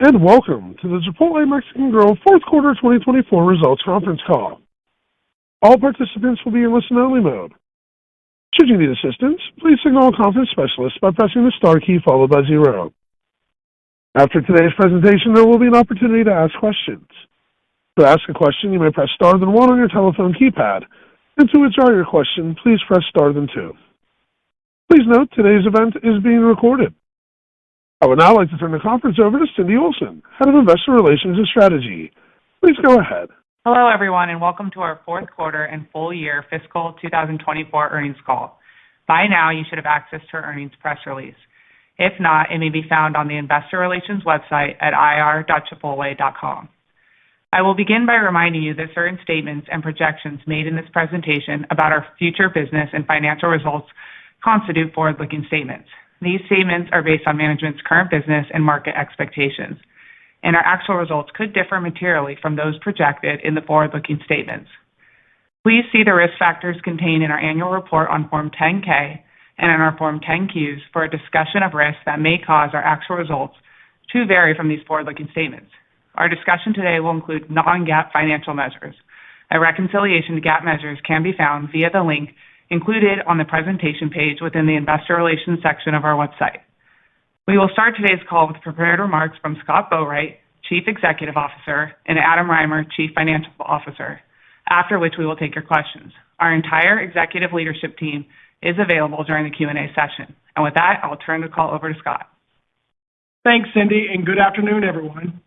And welcome to the Chipotle Mexican Grill fourth quarter 2024 results conference call. All participants will be in listen-only mode. Should you need assistance, please signal a conference specialist by pressing the star key followed by 0. After today's presentation, there will be an opportunity to ask questions. To ask a question, you may press star then 1 on your telephone keypad, and to withdraw your question, please press star then 2. Please note today's event is being recorded. I would now like to turn the conference over to Cindy Olson, Head of Investor Relations and Strategy. Please go ahead. Hello, everyone, and welcome to our fourth quarter and full year fiscal 2024 earnings call. By now, you should have access to our earnings press release. If not, it may be found on the Investor Relations website at ir.chipotle.com. I will begin by reminding you that certain statements and projections made in this presentation about our future business and financial results constitute forward-looking statements. These statements are based on management's current business and market expectations, and our actual results could differ materially from those projected in the forward-looking statements. Please see the risk factors contained in our annual report on Form 10-K and in our Form 10-Qs for a discussion of risks that may cause our actual results to vary from these forward-looking statements. Our discussion today will include non-GAAP financial measures. A reconciliation to GAAP measures can be found via the link included on the presentation page within the Investor Relations section of our website. We will start today's call with prepared remarks from Scott Boatwright, Chief Executive Officer, and Adam Reimer, Chief Financial Officer, after which we will take your questions. Our entire executive leadership team is available during the Q&A session. And with that, I'll turn the call over to Scott. Thanks, Cindy, and good afternoon, everyone.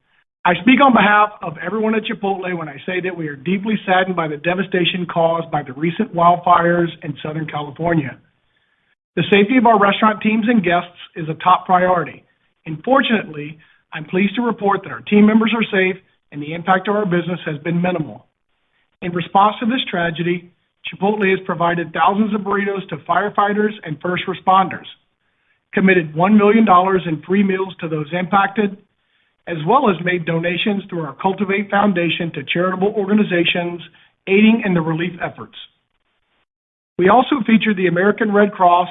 I speak on behalf of everyone at Chipotle when I say that we are deeply saddened by the devastation caused by the recent wildfires in Southern California. The safety of our restaurant teams and guests is a top priority. And fortunately, I'm pleased to report that our team members are safe and the impact of our business has been minimal. In response to this tragedy, Chipotle has provided thousands of burritos to firefighters and first responders, committed $1 million in free meals to those impacted, as well as made donations through our Cultivate Foundation to charitable organizations aiding in the relief efforts. We also featured the American Red Cross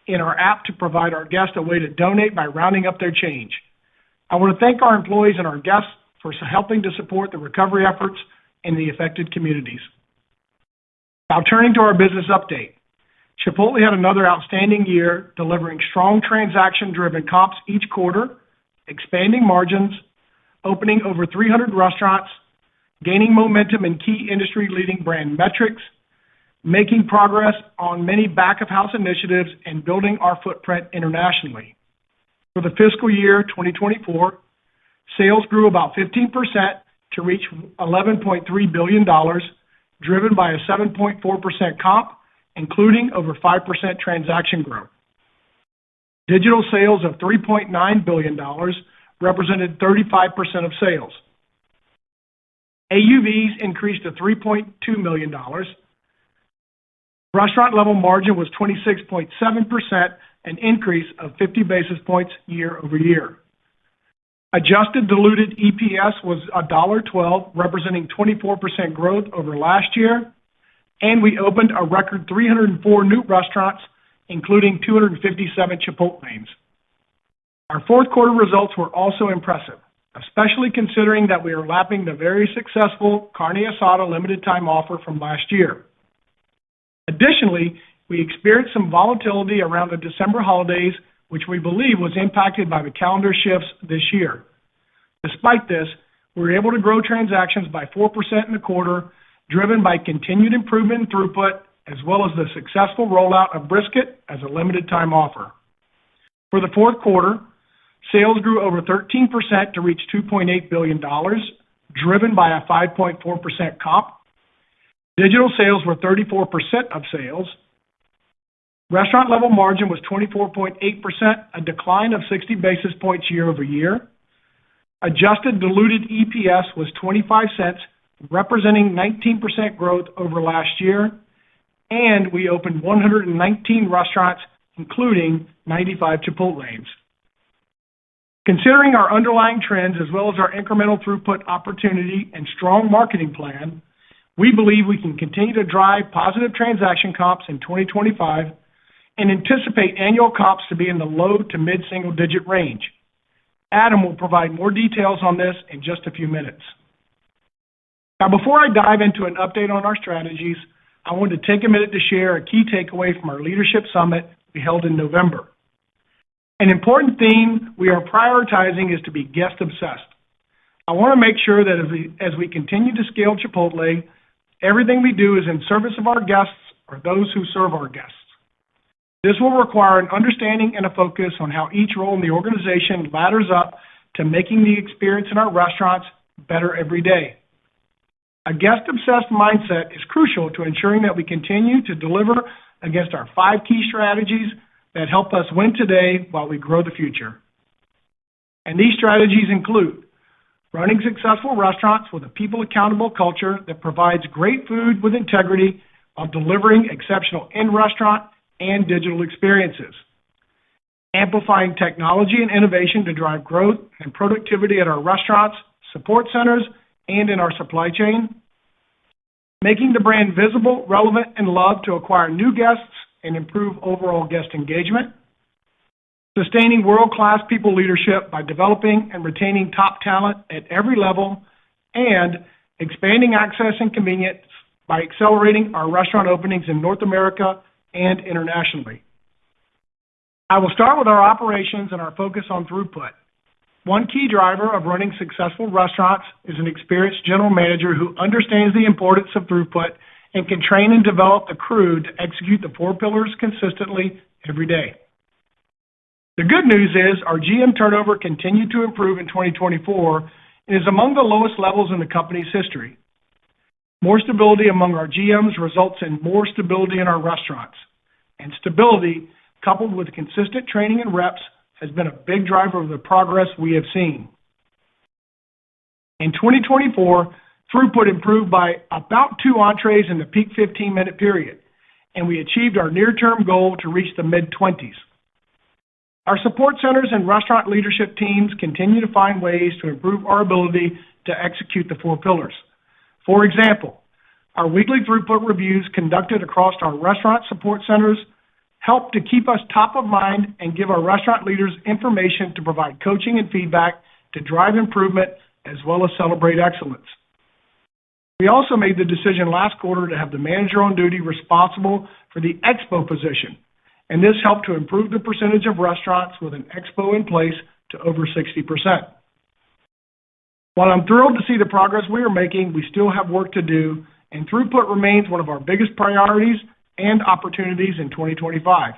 in our app to provide our guests a way to donate by rounding up their change. I want to thank our employees and our guests for helping to support the recovery efforts in the affected communities. Now turning to our business update. Chipotle had another outstanding year, delivering strong transaction-driven comps each quarter, expanding margins, opening over 300 restaurants, gaining momentum in key industry-leading brand metrics, making progress on many back-of-house initiatives, and building our footprint internationally. For the fiscal year 2024, sales grew about 15% to reach $11.3 billion, driven by a 7.4% comp, including over 5% transaction growth. Digital sales of $3.9 billion represented 35% of sales. AUVs increased to $3.2 million. Restaurant-level margin was 26.7%, an increase of 50 basis points year over year. Adjusted diluted EPS was $1.12, representing 24% growth over last year, and we opened a record 304 new restaurants, including 257 Chipotlanes. Our fourth quarter results were also impressive, especially considering that we are lapping the very successful Carne Asada limited time offer from last year. Additionally, we experienced some volatility around the December holidays, which we believe was impacted by the calendar shifts this year. Despite this, we were able to grow transactions by 4% in the quarter, driven by continued improvement in throughput, as well as the successful rollout of brisket as a limited time offer. For the fourth quarter, sales grew over 13% to reach $2.8 billion, driven by a 5.4% comp. Digital sales were 34% of sales. Restaurant-level margin was 24.8%, a decline of 60 basis points year over year. Adjusted diluted EPS was 25 cents, representing 19% growth over last year, and we opened 119 restaurants, including 95 Chipotlanes. Considering our underlying trends as well as our incremental throughput opportunity and strong marketing plan, we believe we can continue to drive positive transaction comps in 2025 and anticipate annual comps to be in the low to mid-single-digit range. Adam will provide more details on this in just a few minutes. Now, before I dive into an update on our strategies, I wanted to take a minute to share a key takeaway from our leadership summit we held in November. An important theme we are prioritizing is to be guest-obsessed. I want to make sure that as we continue to scale Chipotle, everything we do is in service of our guests or those who serve our guests. This will require an understanding and a focus on how each role in the organization ladders up to making the experience in our restaurants better every day. A guest-obsessed mindset is crucial to ensuring that we continue to deliver against our 5 key strategies that help us win today while we grow the future. And these strategies include running successful restaurants with a people-accountable culture that provides great food with integrity while delivering exceptional in-restaurant and digital experiences. Amplifying technology and innovation to drive growth and productivity at our restaurants, support centers, and in our supply chain. Making the brand visible, relevant, and loved to acquire new guests and improve overall guest engagement. Sustaining world-class people leadership by developing and retaining top talent at every level, and expanding access and convenience by accelerating our restaurant openings in North America and internationally. I will start with our operations and our focus on throughput. One key driver of running successful restaurants is an experienced general manager who understands the importance of throughput and can train and develop the crew to execute the 4 pillars consistently every day. The good news is our GM turnover continued to improve in 2024 and is among the lowest levels in the company's history. More stability among our GMs results in more stability in our restaurants, and stability coupled with consistent training and reps has been a big driver of the progress we have seen. In 2024, throughput improved by about 2 entrees in the peak 15-minute period, and we achieved our near-term goal to reach the mid-20s. Our support centers and restaurant leadership teams continue to find ways to improve our ability to execute the 4 pillars. For example, our weekly throughput reviews conducted across our restaurant support centers help to keep us top of mind and give our restaurant leaders information to provide coaching and feedback to drive improvement as well as celebrate excellence. We also made the decision last quarter to have the manager on duty responsible for the expo position, and this helped to improve the percentage of restaurants with an expo in place to over 60%. While I'm thrilled to see the progress we are making, we still have work to do, and throughput remains one of our biggest priorities and opportunities in 2025.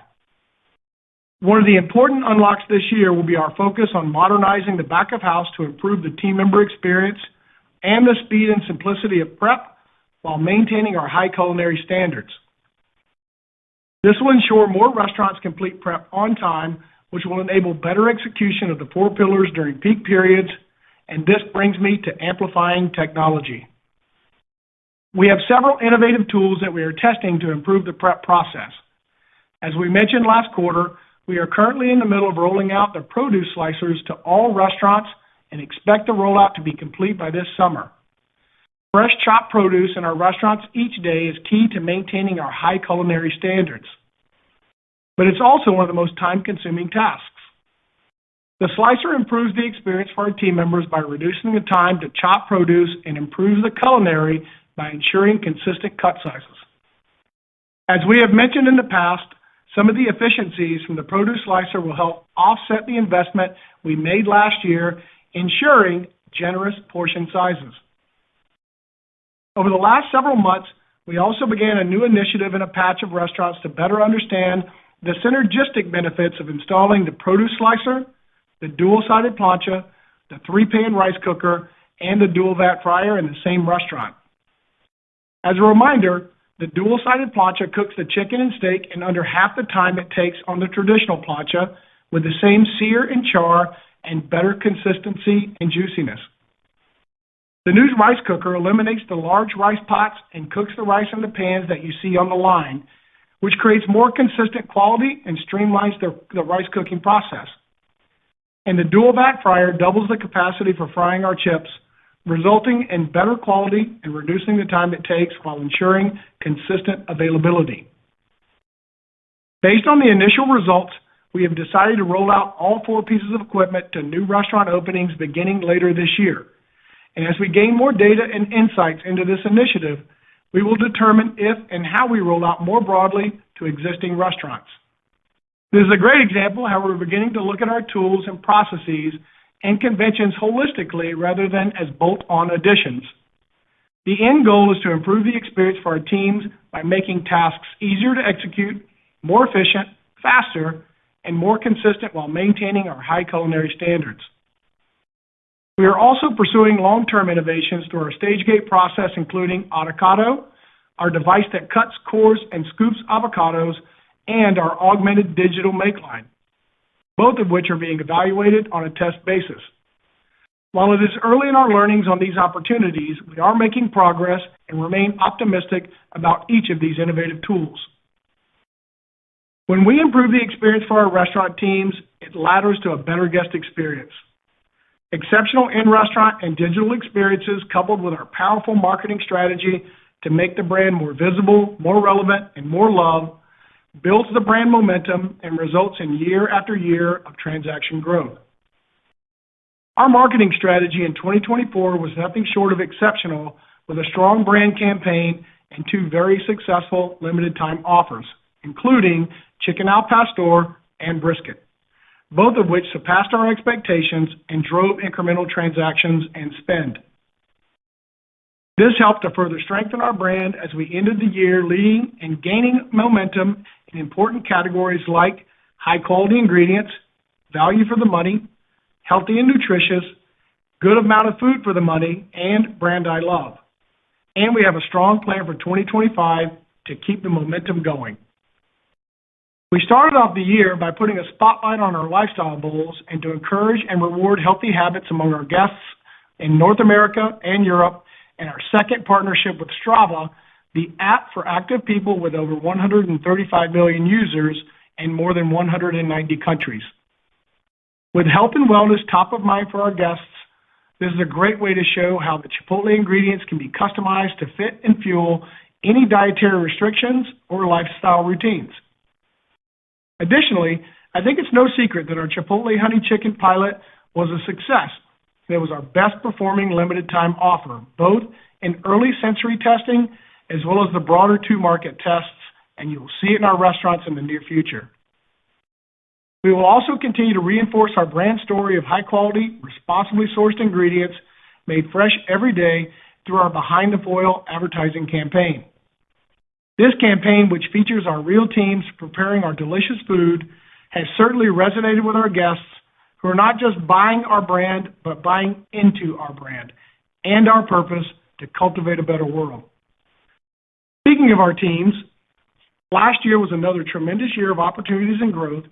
One of the important unlocks this year will be our focus on modernizing the back of house to improve the team member experience and the speed and simplicity of prep while maintaining our high culinary standards. This will ensure more restaurants complete prep on time, which will enable better execution of the 4 pillars during peak periods, and this brings me to amplifying technology. We have several innovative tools that we are testing to improve the prep process. As we mentioned last quarter, we are currently in the middle of rolling out the produce slicers to all restaurants and expect the rollout to be complete by this summer. Fresh chopped produce in our restaurants each day is key to maintaining our high culinary standards. But it's also one of the most time-consuming tasks. The slicer improves the experience for our team members by reducing the time to chop produce and improves the culinary by ensuring consistent cut sizes. As we have mentioned in the past, some of the efficiencies from the produce slicer will help offset the investment we made last year, ensuring generous portion sizes. Over the last several months, we also began a new initiative in a patch of restaurants to better understand the synergistic benefits of installing the produce slicer, the dual-sided plancha, the 3-pan rice cooker, and the dual-vat fryer in the same restaurant. As a reminder, the dual-sided plancha cooks the chicken and steak in under half the time it takes on the traditional plancha, with the same sear and char and better consistency and juiciness. The new rice cooker eliminates the large rice pots and cooks the rice in the pans that you see on the line, which creates more consistent quality and streamlines the rice cooking process. And the dual-vat fryer doubles the capacity for frying our chips, resulting in better quality and reducing the time it takes while ensuring consistent availability. Based on the initial results, we have decided to roll out all 4 pieces of equipment to new restaurant openings beginning later this year. And as we gain more data and insights into this initiative, we will determine if and how we roll out more broadly to existing restaurants. This is a great example of how we're beginning to look at our tools and processes and conventions holistically rather than as bolt-on additions. The end goal is to improve the experience for our teams by making tasks easier to execute, more efficient, faster, and more consistent while maintaining our high culinary standards. We are also pursuing long-term innovations through our stage gate process, including Avocado, our device that cuts, cores, and scoops avocados, and our augmented digital make line, both of which are being evaluated on a test basis. While it is early in our learnings on these opportunities, we are making progress and remain optimistic about each of these innovative tools. When we improve the experience for our restaurant teams, it ladders to a better guest experience. Exceptional in-restaurant and digital experiences coupled with our powerful marketing strategy to make the brand more visible, more relevant, and more loved builds the brand momentum and results in year after year of transaction growth. Our marketing strategy in 2024 was nothing short of exceptional, with a strong brand campaign and 2 very successful limited-time offers, including Chicken al Pastor and Brisket, both of which surpassed our expectations and drove incremental transactions and spend. This helped to further strengthen our brand as we ended the year leading and gaining momentum in important categories like high-quality ingredients, value for the money, healthy and nutritious, good amount of food for the money, and brand I love. And we have a strong plan for 2025 to keep the momentum going. We started off the year by putting a spotlight on our lifestyle bowls and to encourage and reward healthy habits among our guests in North America and Europe, and our second partnership with Strava, the app for active people with over 135 million users in more than 190 countries. With health and wellness top of mind for our guests, this is a great way to show how the Chipotle ingredients can be customized to fit and fuel any dietary restrictions or lifestyle routines. Additionally, I think it's no secret that our Chipotle Honey Chicken pilot was a success. It was our best performing limited time offer, both in early sensory testing as well as the broader 2 market tests, and you will see it in our restaurants in the near future. We will also continue to reinforce our brand story of high quality, responsibly sourced ingredients made fresh every day through our Behind the Foil advertising campaign. This campaign, which features our real teams preparing our delicious food, has certainly resonated with our guests who are not just buying our brand, but buying into our brand and our purpose to cultivate a better world. Speaking of our teams, last year was another tremendous year of opportunities and growth,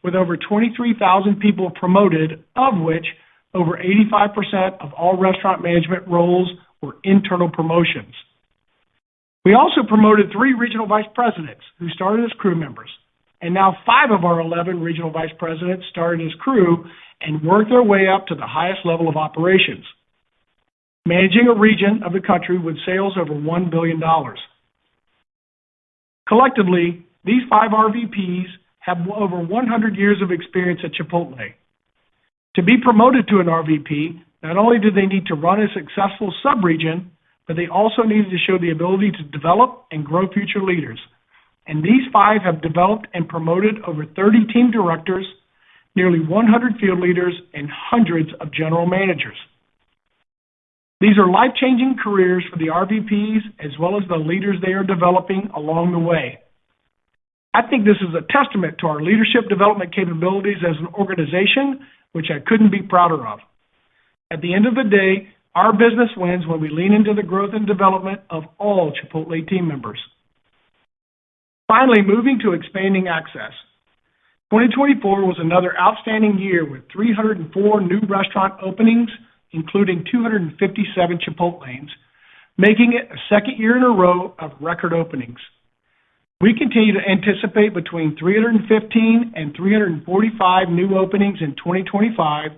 with over 23,000 people promoted, of which over 85% of all restaurant management roles were internal promotions. We also promoted 3 regional vice presidents who started as crew members, and now 5 of our 11 regional vice presidents started as crew and worked their way up to the highest level of operations, managing a region of the country with sales over $1 billion. Collectively, these 5 RVPs have over 100 years of experience at Chipotle. To be promoted to an RVP, not only did they need to run a successful sub-region, but they also needed to show the ability to develop and grow future leaders. And these 5 have developed and promoted over 30 team directors, nearly 100 field leaders, and hundreds of general managers. These are life-changing careers for the RVPs as well as the leaders they are developing along the way. I think this is a testament to our leadership development capabilities as an organization, which I couldn't be prouder of. At the end of the day, our business wins when we lean into the growth and development of all Chipotle team members. Finally, moving to expanding access. 2024 was another outstanding year with 304 new restaurant openings, including 257 Chipotlanes, making it a second year in a row of record openings. We continue to anticipate between 315 and 345 new openings in 2025,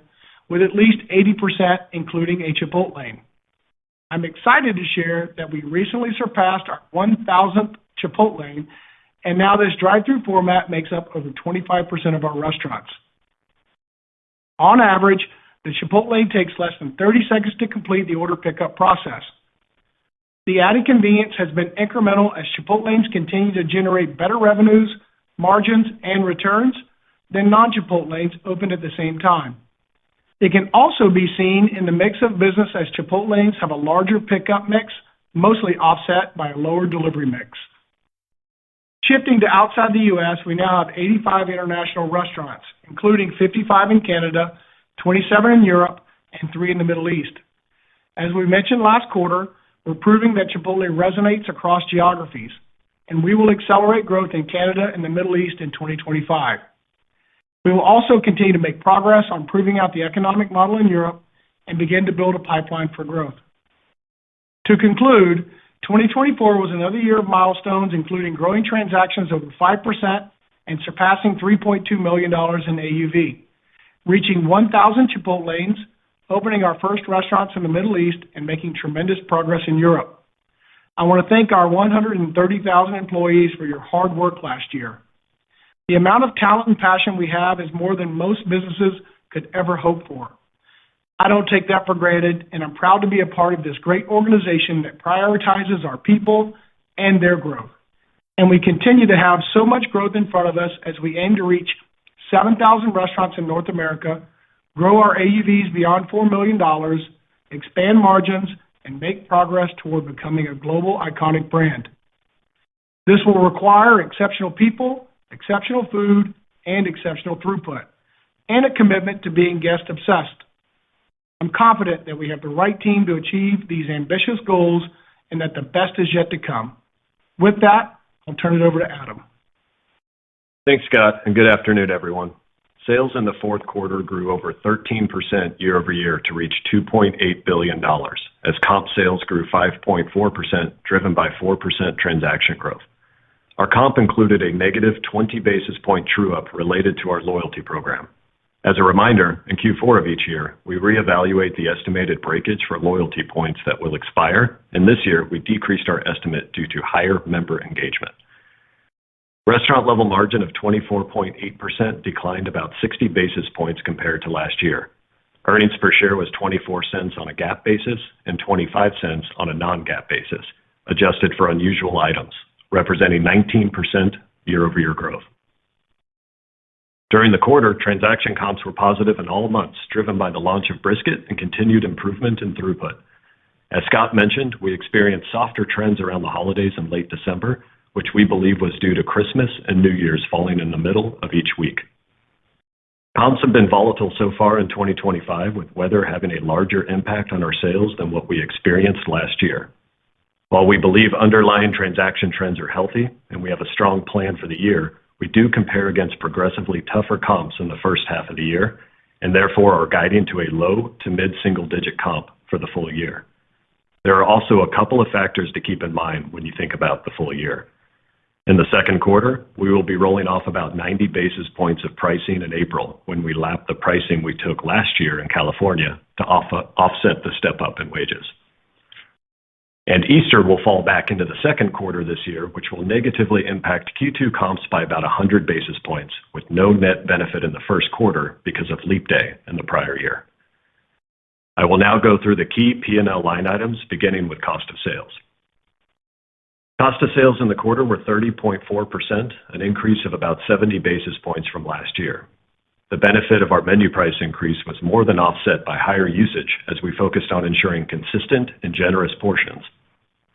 with at least 80% including a Chipotlane. I'm excited to share that we recently surpassed our 1,000th Chipotlane and now this drive-through format makes up over 25% of our restaurants. On average, the Chipotle takes less than 30 seconds to complete the order pickup process. The added convenience has been incremental as Chipotlanes continue to generate better revenues, margins, and returns than non-Chipotlanes opened at the same time. It can also be seen in the mix of business as Chipotlanes have a larger pickup mix, mostly offset by a lower delivery mix. Shifting to outside the U.S., we now have 85 international restaurants, including 55 in Canada, 27 in Europe, and 3 in the Middle East. As we mentioned last quarter, we're proving that Chipotle resonates across geographies, and we will accelerate growth in Canada and the Middle East in 2025. We will also continue to make progress on proving out the economic model in Europe and begin to build a pipeline for growth. To conclude, 2024 was another year of milestones, including growing transactions over 5% and surpassing $3.2 million in AUV, reaching 1,000 Chipotlanes, opening our first restaurants in the Middle East, and making tremendous progress in Europe. I want to thank our 130,000 employees for your hard work last year. The amount of talent and passion we have is more than most businesses could ever hope for. I don't take that for granted, and I'm proud to be a part of this great organization that prioritizes our people and their growth. And we continue to have so much growth in front of us as we aim to reach 7,000 restaurants in North America, grow our AUVs beyond $4 million, expand margins, and make progress toward becoming a global iconic brand. This will require exceptional people, exceptional food, and exceptional throughput, and a commitment to being guest-obsessed. I'm confident that we have the right team to achieve these ambitious goals and that the best is yet to come. With that, I'll turn it over to Adam. Thanks, Scott, and good afternoon, everyone. Sales in the fourth quarter grew over 13% year over year to reach $2.8 billion, as comp sales grew 5.4%, driven by 4% transaction growth. Our comp included a negative 20 basis point true-up related to our loyalty program. As a reminder, in Q4 of each year, we reevaluate the estimated breakage for loyalty points that will expire, and this year we decreased our estimate due to higher member engagement. Restaurant-level margin of 24.8% declined about 60 basis points compared to last year. Earnings per share was 24 cents on a GAAP basis and 25 cents on a non-GAAP basis, adjusted for unusual items, representing 19% year-over-year growth. During the quarter, transaction comps were positive in all months, driven by the launch of brisket and continued improvement in throughput. As Scott mentioned, we experienced softer trends around the holidays in late December, which we believe was due to Christmas and New Year's falling in the middle of each week. Comps have been volatile so far in 2025, with weather having a larger impact on our sales than what we experienced last year. While we believe underlying transaction trends are healthy and we have a strong plan for the year, we do compare against progressively tougher comps in the first half of the year, and therefore are guiding to a low to mid-single-digit comp for the full year. There are also a couple of factors to keep in mind when you think about the full year. In the second quarter, we will be rolling off about 90 basis points of pricing in April when we lap the pricing we took last year in California to offset the step-up in wages. And Easter will fall back into the second quarter this year, which will negatively impact Q2 comps by about 100 basis points, with no net benefit in the first quarter because of leap day in the prior year. I will now go through the key P&L line items, beginning with cost of sales. Cost of sales in the quarter were 30.4%, an increase of about 70 basis points from last year. The benefit of our menu price increase was more than offset by higher usage as we focused on ensuring consistent and generous portions,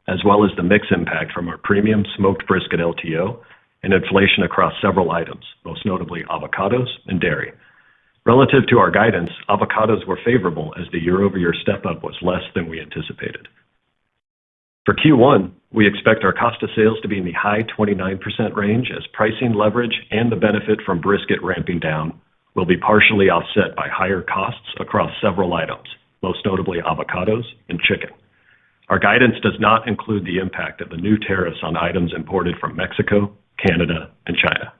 as well as the mix impact from our premium smoked brisket LTO and inflation across several items, most notably avocados and dairy. Relative to our guidance, avocados were favorable as the year-over-year step-up was less than we anticipated. For Q1, we expect our cost of sales to be in the high 29% range as pricing leverage and the benefit from brisket ramping down will be partially offset by higher costs across several items, most notably avocados and chicken. Our guidance does not include the impact of the new tariffs on items imported from Mexico, Canada, and China.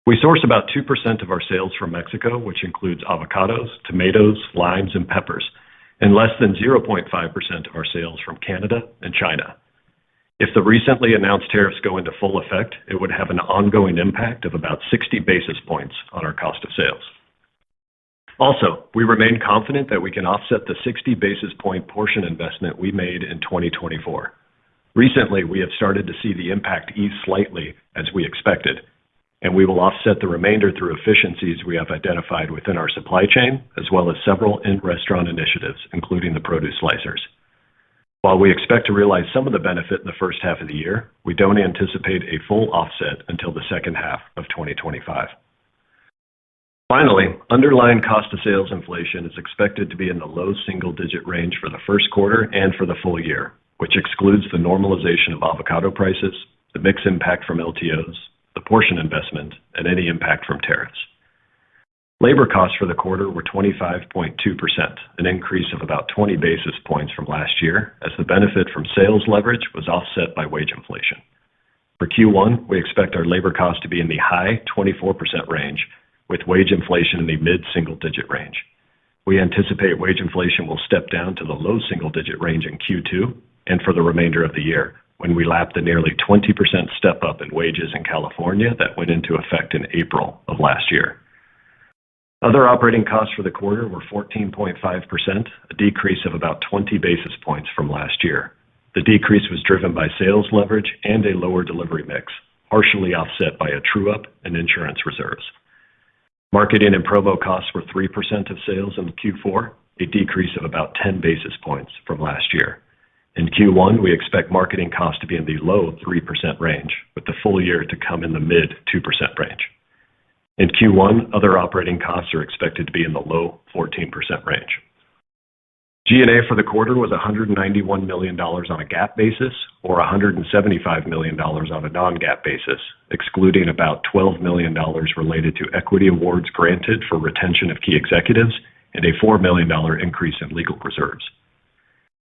We source about 2% of our sales from Mexico, which includes avocados, tomatoes, limes, and peppers, and less than 0.5% of our sales from Canada and China. If the recently announced tariffs go into full effect, it would have an ongoing impact of about 60 basis points on our cost of sales. Also, we remain confident that we can offset the 60 basis point portion investment we made in 2024. Recently, we have started to see the impact ease slightly as we expected, and we will offset the remainder through efficiencies we have identified within our supply chain, as well as several in-restaurant initiatives, including the produce slicers. While we expect to realize some of the benefit in the first half of the year, we don't anticipate a full offset until the second half of 2025. Finally, underlying cost of sales inflation is expected to be in the low single-digit range for the first quarter and for the full year, which excludes the normalization of avocado prices, the mixed impact from LTOs, the portion investment, and any impact from tariffs. Labor costs for the quarter were 25.2%, an increase of about 20 basis points from last year, as the benefit from sales leverage was offset by wage inflation. For Q1, we expect our labor cost to be in the high 24% range, with wage inflation in the mid-single-digit range. We anticipate wage inflation will step down to the low single-digit range in Q2 and for the remainder of the year, when we lap the nearly 20% step-up in wages in California that went into effect in April of last year. Other operating costs for the quarter were 14.5%, a decrease of about 20 basis points from last year. The decrease was driven by sales leverage and a lower delivery mix, partially offset by a true-up and insurance reserves. Marketing and promo costs were 3% of sales in Q4, a decrease of about 10 basis points from last year. In Q1, we expect marketing costs to be in the low 3% range, with the full year to come in the mid-2% range. In Q1, other operating costs are expected to be in the low 14% range. G&A for the quarter was $191 million on a GAAP basis, or $175 million on a non-GAAP basis, excluding about $12 million related to equity awards granted for retention of key executives and a $4 million increase in legal reserves.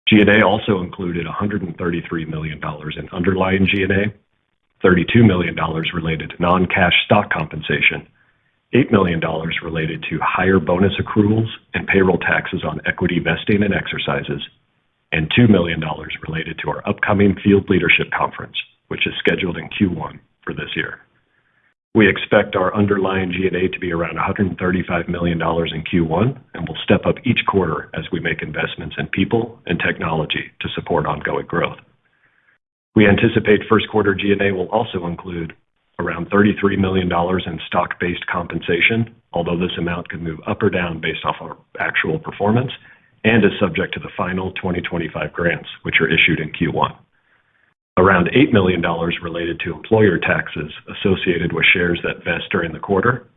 G&A also included $133 million in underlying G&A, $32 million related to non-cash stock compensation, $8 million related to higher bonus accruals and payroll taxes on equity vesting and exercises, and $2 million related to our upcoming Field Leadership Conference, which is scheduled in Q1 for this year. We expect our underlying G&A to be around $135 million in Q1, and will step up each quarter as we make investments in people and technology to support ongoing growth. We anticipate first quarter G&A will also include around $33 million in stock-based compensation, although this amount could move up or down based off our actual performance and is subject to the final 2025 grants, which are issued in Q1. Around $8 million related to employer taxes associated with shares that vest during the quarter,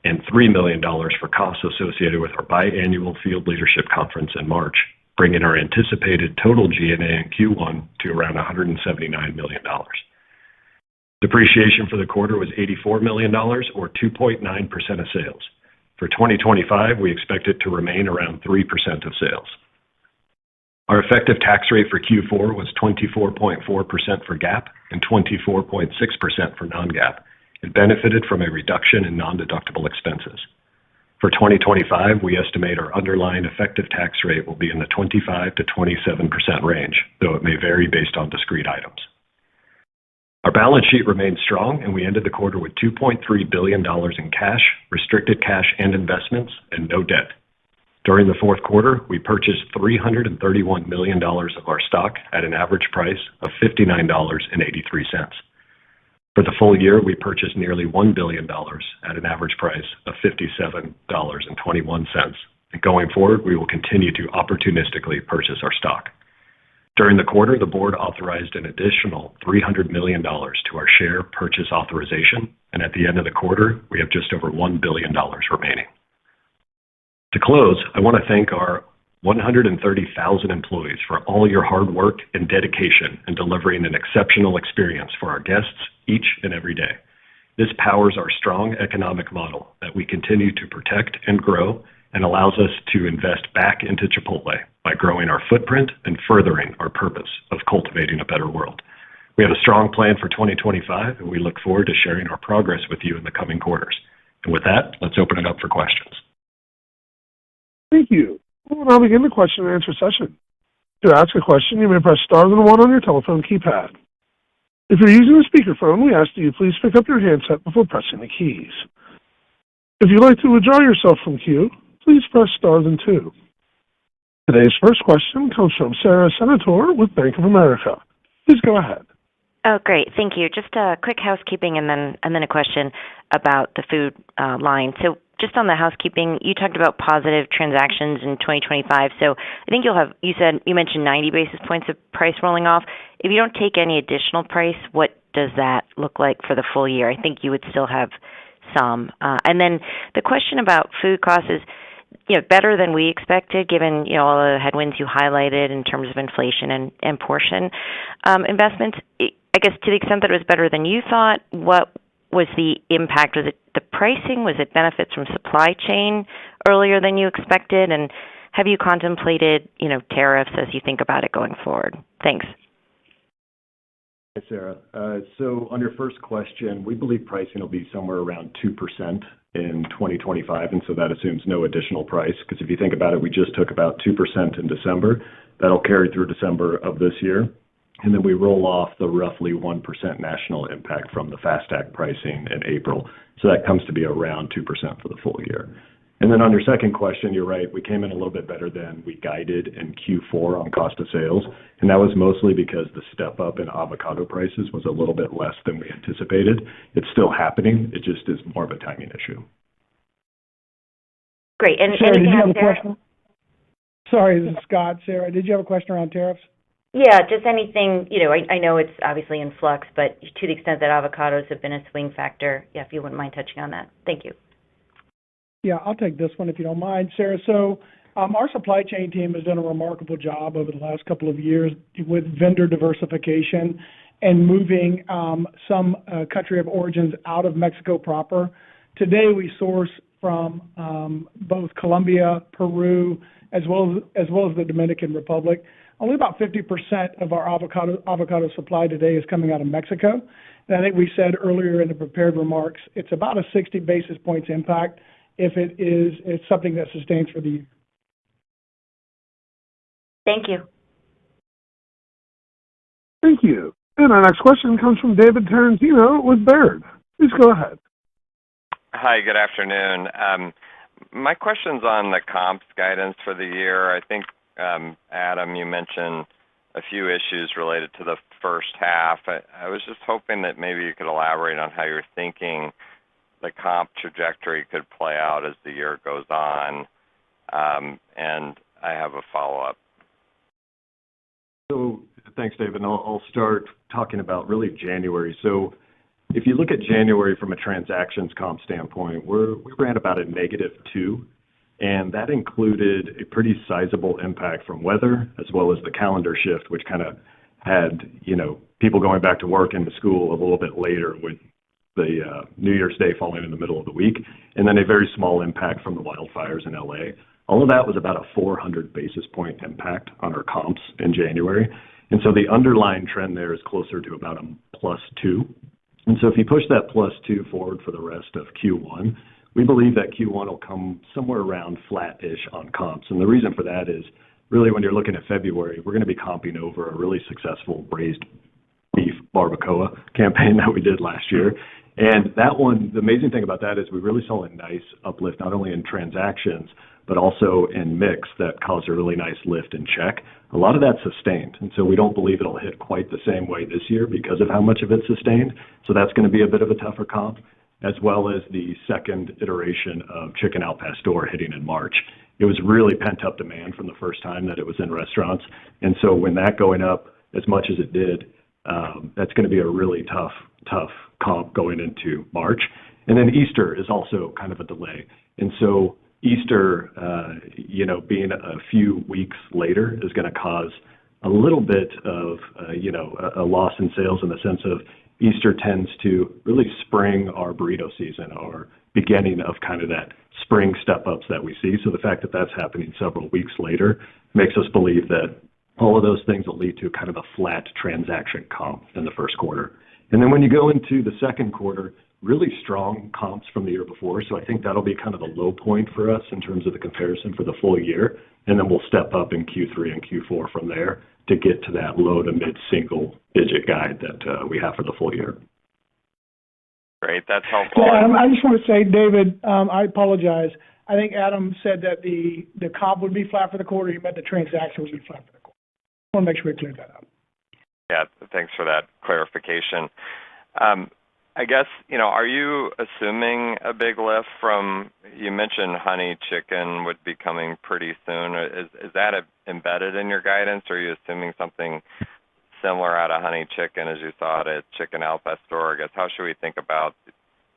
and $3 million for costs associated with our biannual Field Leadership Conference in March, bringing our anticipated total G&A in Q1 to around $179 million. Depreciation for the quarter was $84 million, or 2.9% of sales. For 2025, we expect it to remain around 3% of sales. Our effective tax rate for Q4 was 24.4% for GAAP and 24.6% for non-GAAP. It benefited from a reduction in non-deductible expenses. For 2025, we estimate our underlying effective tax rate will be in the 25% to 27% range, though it may vary based on discrete items. Our balance sheet remained strong, and we ended the quarter with $2.3 billion in cash, restricted cash, and investments, and no debt. During the fourth quarter, we purchased $331 million of our stock at an average price of $59.83. For the full year, we purchased nearly $1 billion at an average price of $57.21. And going forward, we will continue to opportunistically purchase our stock. During the quarter, the board authorized an additional $300 million to our share purchase authorization, and at the end of the quarter, we have just over $1 billion remaining. To close, I want to thank our 130,000 employees for all your hard work and dedication in delivering an exceptional experience for our guests each and every day. This powers our strong economic model that we continue to protect and grow, and allows us to invest back into Chipotle by growing our footprint and furthering our purpose of cultivating a better world. We have a strong plan for 2025, and we look forward to sharing our progress with you in the coming quarters. And with that, let's open it up for questions. Thank you. We'll now begin the question and answer session. To ask a question, you may press star then one on your telephone keypad. If you're using a speakerphone, we ask that you please pick up your handset before pressing the keys. If you'd like to withdraw yourself from queue, please press star then 2. Today's first question comes from Sara Senatore with Bank of America. Please go ahead. Oh, great. Thank you. Just a quick housekeeping and then a question about the food line. So just on the housekeeping, you talked about positive transactions in 2025. So I think you mentioned 90 basis points of price rolling off. If you don't take any additional price, what does that look like for the full year? I think you would still have some. And then the question about food costs is, better than we expected, given, all the headwinds you highlighted in terms of inflation and portion investments. I guess to the extent that it was better than you thought, what was the impact? Was it the pricing? Was it benefits from supply chain earlier than you expected? And have you contemplated, tariffs as you think about it going forward? Thanks. Hi, Sarah. So on your first question, we believe pricing will be somewhere around 2% in 2025, and so that assumes no additional price, because if you think about it, we just took about 2% in December. That'll carry through December of this year, and then we roll off the roughly 1% national impact from the FAST Act pricing in April. So that comes to be around 2% for the full year. And then on your second question, you're right, we came in a little bit better than we guided in Q4 on cost of sales, and that was mostly because the step up in avocado prices was a little bit less than we anticipated. It's still happening. It just is more of a timing issue. Great. And Sarah, did you have a tariff? question? Sorry, this is Scott. Sarah, did you have a question around tariffs? Yeah, just anything, I know it's obviously in flux, but to the extent that avocados have been a swing factor, if you wouldn't mind touching on that. Thank you. Yeah, I'll take this one if you don't mind, Sarah. So our supply chain team has done a remarkable job over the last couple of years with vendor diversification and moving some country of origins out of Mexico proper. Today, we source from both Colombia, Peru, as well as the Dominican Republic. Only about 50% of our avocado supply today is coming out of Mexico. And I think we said earlier in the prepared remarks, it's about a 60 basis points impact if it's something that sustains for the year. Thank you. Thank you. And our next question comes from David Tarantino with Baird. Please go ahead. Hi, good afternoon. My question's on the comps guidance for the year. I think, Adam, you mentioned a few issues related to the first half. I was just hoping that maybe you could elaborate on how you're thinking the comp trajectory could play out as the year goes on. And I have a follow-up. So thanks, David. I'll start talking about really January. So if you look at January from a transactions comp standpoint, we ran about a -2, and that included a pretty sizable impact from weather as well as the calendar shift, which kind of had, people going back to work and to school a little bit later with the New Year's Day falling in the middle of the week, and then a very small impact from the wildfires in LA. All of that was about a 400 basis point impact on our comps in January. And so the underlying trend there is closer to about a +2. And so if you push that +2 forward for the rest of Q1, we believe that Q1 will come somewhere around flat-ish on comps. And the reason for that is really when you're looking at February, we're going to be comping over a really successful braised beef barbacoa campaign that we did last year. And that one, the amazing thing about that is we really saw a nice uplift, not only in transactions, but also in mix that caused a really nice lift in check. A lot of that sustained. And so we don't believe it'll hit quite the same way this year because of how much of it sustained. So that's going to be a bit of a tougher comp, as well as the second iteration of Chicken Al Pastor hitting in March. It was really pent-up demand from the first time that it was in restaurants. And so when that going up as much as it did, that's going to be a really tough comp going into March. And then Easter is also kind of a delay. And so Easter, being a few weeks later is going to cause a little bit of, a loss in sales in the sense of Easter tends to really spring our burrito season or beginning of kind of that spring step-ups that we see. So the fact that that's happening several weeks later makes us believe that all of those things will lead to kind of a flat transaction comp in the first quarter. And then when you go into the second quarter, really strong comps from the year before. So I think that'll be kind of the low point for us in terms of the comparison for the full year. And then we'll step up in Q3 and Q4 from there to get to that low to mid-single digit guide that we have for the full year. Great. That's helpful. Yeah, I just want to say, David, I apologize. I think Adam said that the comp would be flat for the quarter. He meant the transaction would be flat for the quarter. I want to make sure we cleared that up. Yeah, thanks for that clarification. I guess, are you assuming a big lift from, you mentioned honey chicken would be coming pretty soon. Is that embedded in your guidance, or are you assuming something similar out of honey chicken as you saw it at Chicken Al Pastor? I guess, how should we think about,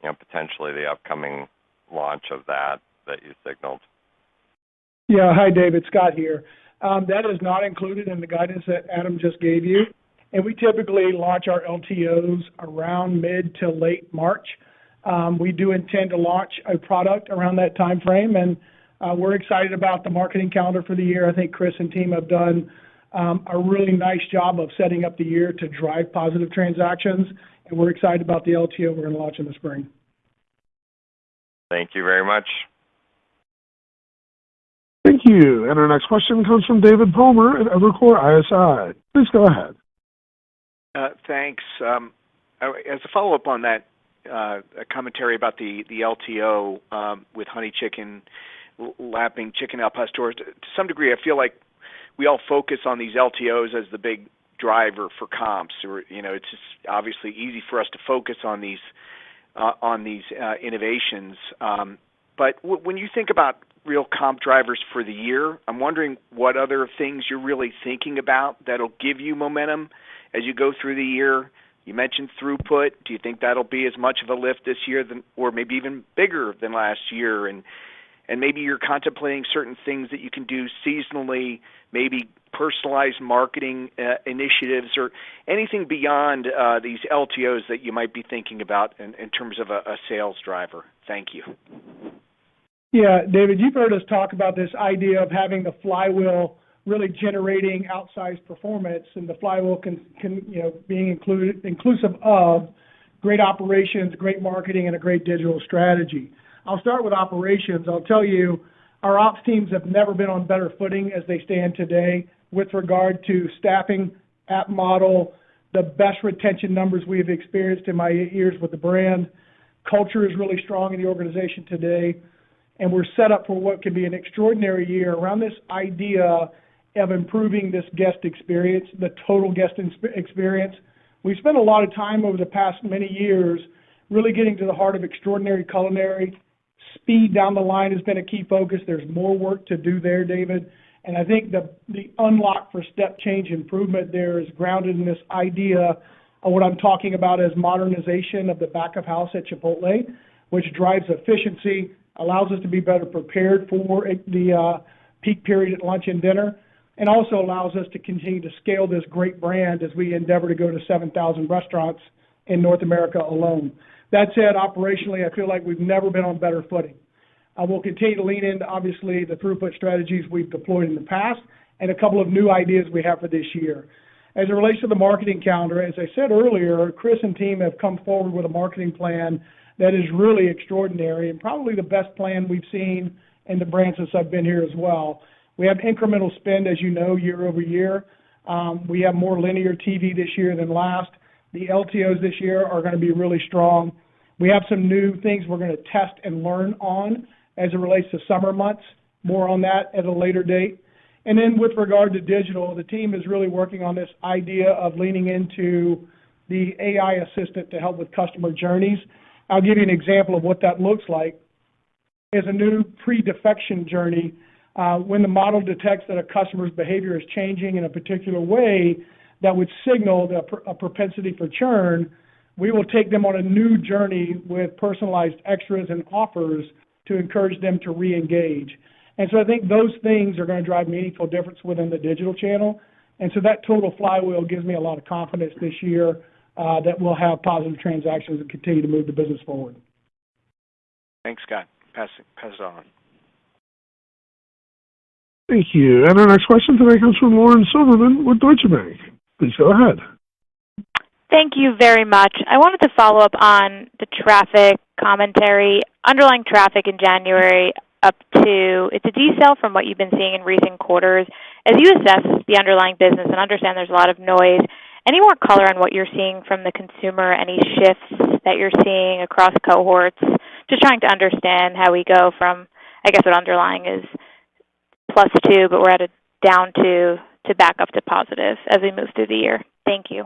potentially the upcoming launch of that you signaled? Yeah. Hi, David. Scott here. That is not included in the guidance that Adam just gave you. And we typically launch our LTOs around mid to late March. We do intend to launch a product around that time frame, and we're excited about the marketing calendar for the year. I think Chris and team have done a really nice job of setting up the year to drive positive transactions, and we're excited about the LTO we're going to launch in the spring. Thank you very much. Thank you. And our next question comes from David Palmer at Evercore ISI. Please go ahead. Thanks. As a follow-up on that commentary about the LTO with honey chicken lapping Chicken Al Pastor, to some degree I feel like we all focus on these LTOs as the big driver for comps. It's just obviously easy for us to focus on these innovations. But when you think about real comp drivers for the year, I'm wondering what other things you're really thinking about that'll give you momentum as you go through the year. You mentioned throughput. Do you think that'll be as much of a lift this year or maybe even bigger than last year? And maybe you're contemplating certain things that you can do seasonally, maybe personalized marketing initiatives or anything beyond these LTOs that you might be thinking about in terms of a sales driver. Thank you. Yeah, David, you've heard us talk about this idea of having the flywheel really generating outsized performance, and the flywheel can being inclusive of great operations, great marketing, and a great digital strategy. I'll start with operations. I'll tell you, our ops teams have never been on better footing as they stand today with regard to staffing, app model, the best retention numbers we've experienced in my 8 years with the brand. Culture is really strong in the organization today, and we're set up for what can be an extraordinary year around this idea of improving this guest experience, the total guest experience. We've spent a lot of time over the past many years really getting to the heart of extraordinary culinary. Speed down the line has been a key focus. There's more work to do there, David. And I think the unlock for step change improvement there is grounded in this idea of what I'm talking about as modernization of the back of house at Chipotle, which drives efficiency, allows us to be better prepared for the peak period at lunch and dinner, and also allows us to continue to scale this great brand as we endeavor to go to 7,000 restaurants in North America alone. That said, operationally, I feel like we've never been on better footing. We'll continue to lean into, obviously, the throughput strategies we've deployed in the past and a couple of new ideas we have for this year. As it relates to the marketing calendar, as I said earlier, Chris and team have come forward with a marketing plan that is really extraordinary and probably the best plan we've seen in the brand since I've been here as well. We have incremental spend, as you know, year over year. We have more linear TV this year than last. The LTOs this year are going to be really strong. We have some new things we're going to test and learn on as it relates to summer months. More on that at a later date. And then with regard to digital, the team is really working on this idea of leaning into the AI assistant to help with customer journeys. I'll give you an example of what that looks like. There's a new pre-defection journey. When the model detects that a customer's behavior is changing in a particular way that would signal a propensity for churn, we will take them on a new journey with personalized extras and offers to encourage them to re-engage. And so I think those things are going to drive meaningful difference within the digital channel. And so that total flywheel gives me a lot of confidence this year that we'll have positive transactions and continue to move the business forward. Thanks, Scott. Pass it on. Thank you. And our next question today comes from Lauren Silverman with Deutsche Bank. Please go ahead. Thank you very much. I wanted to follow up on the traffic commentary. Underlying traffic in January it's a decel from what you've been seeing in recent quarters. As you assess the underlying business and understand there's a lot of noise, any more color on what you're seeing from the consumer, any shifts that you're seeing across cohorts? Just trying to understand how we go from, I guess what underlying is +2, but we're at a down to back up to positive as we move through the year. Thank you.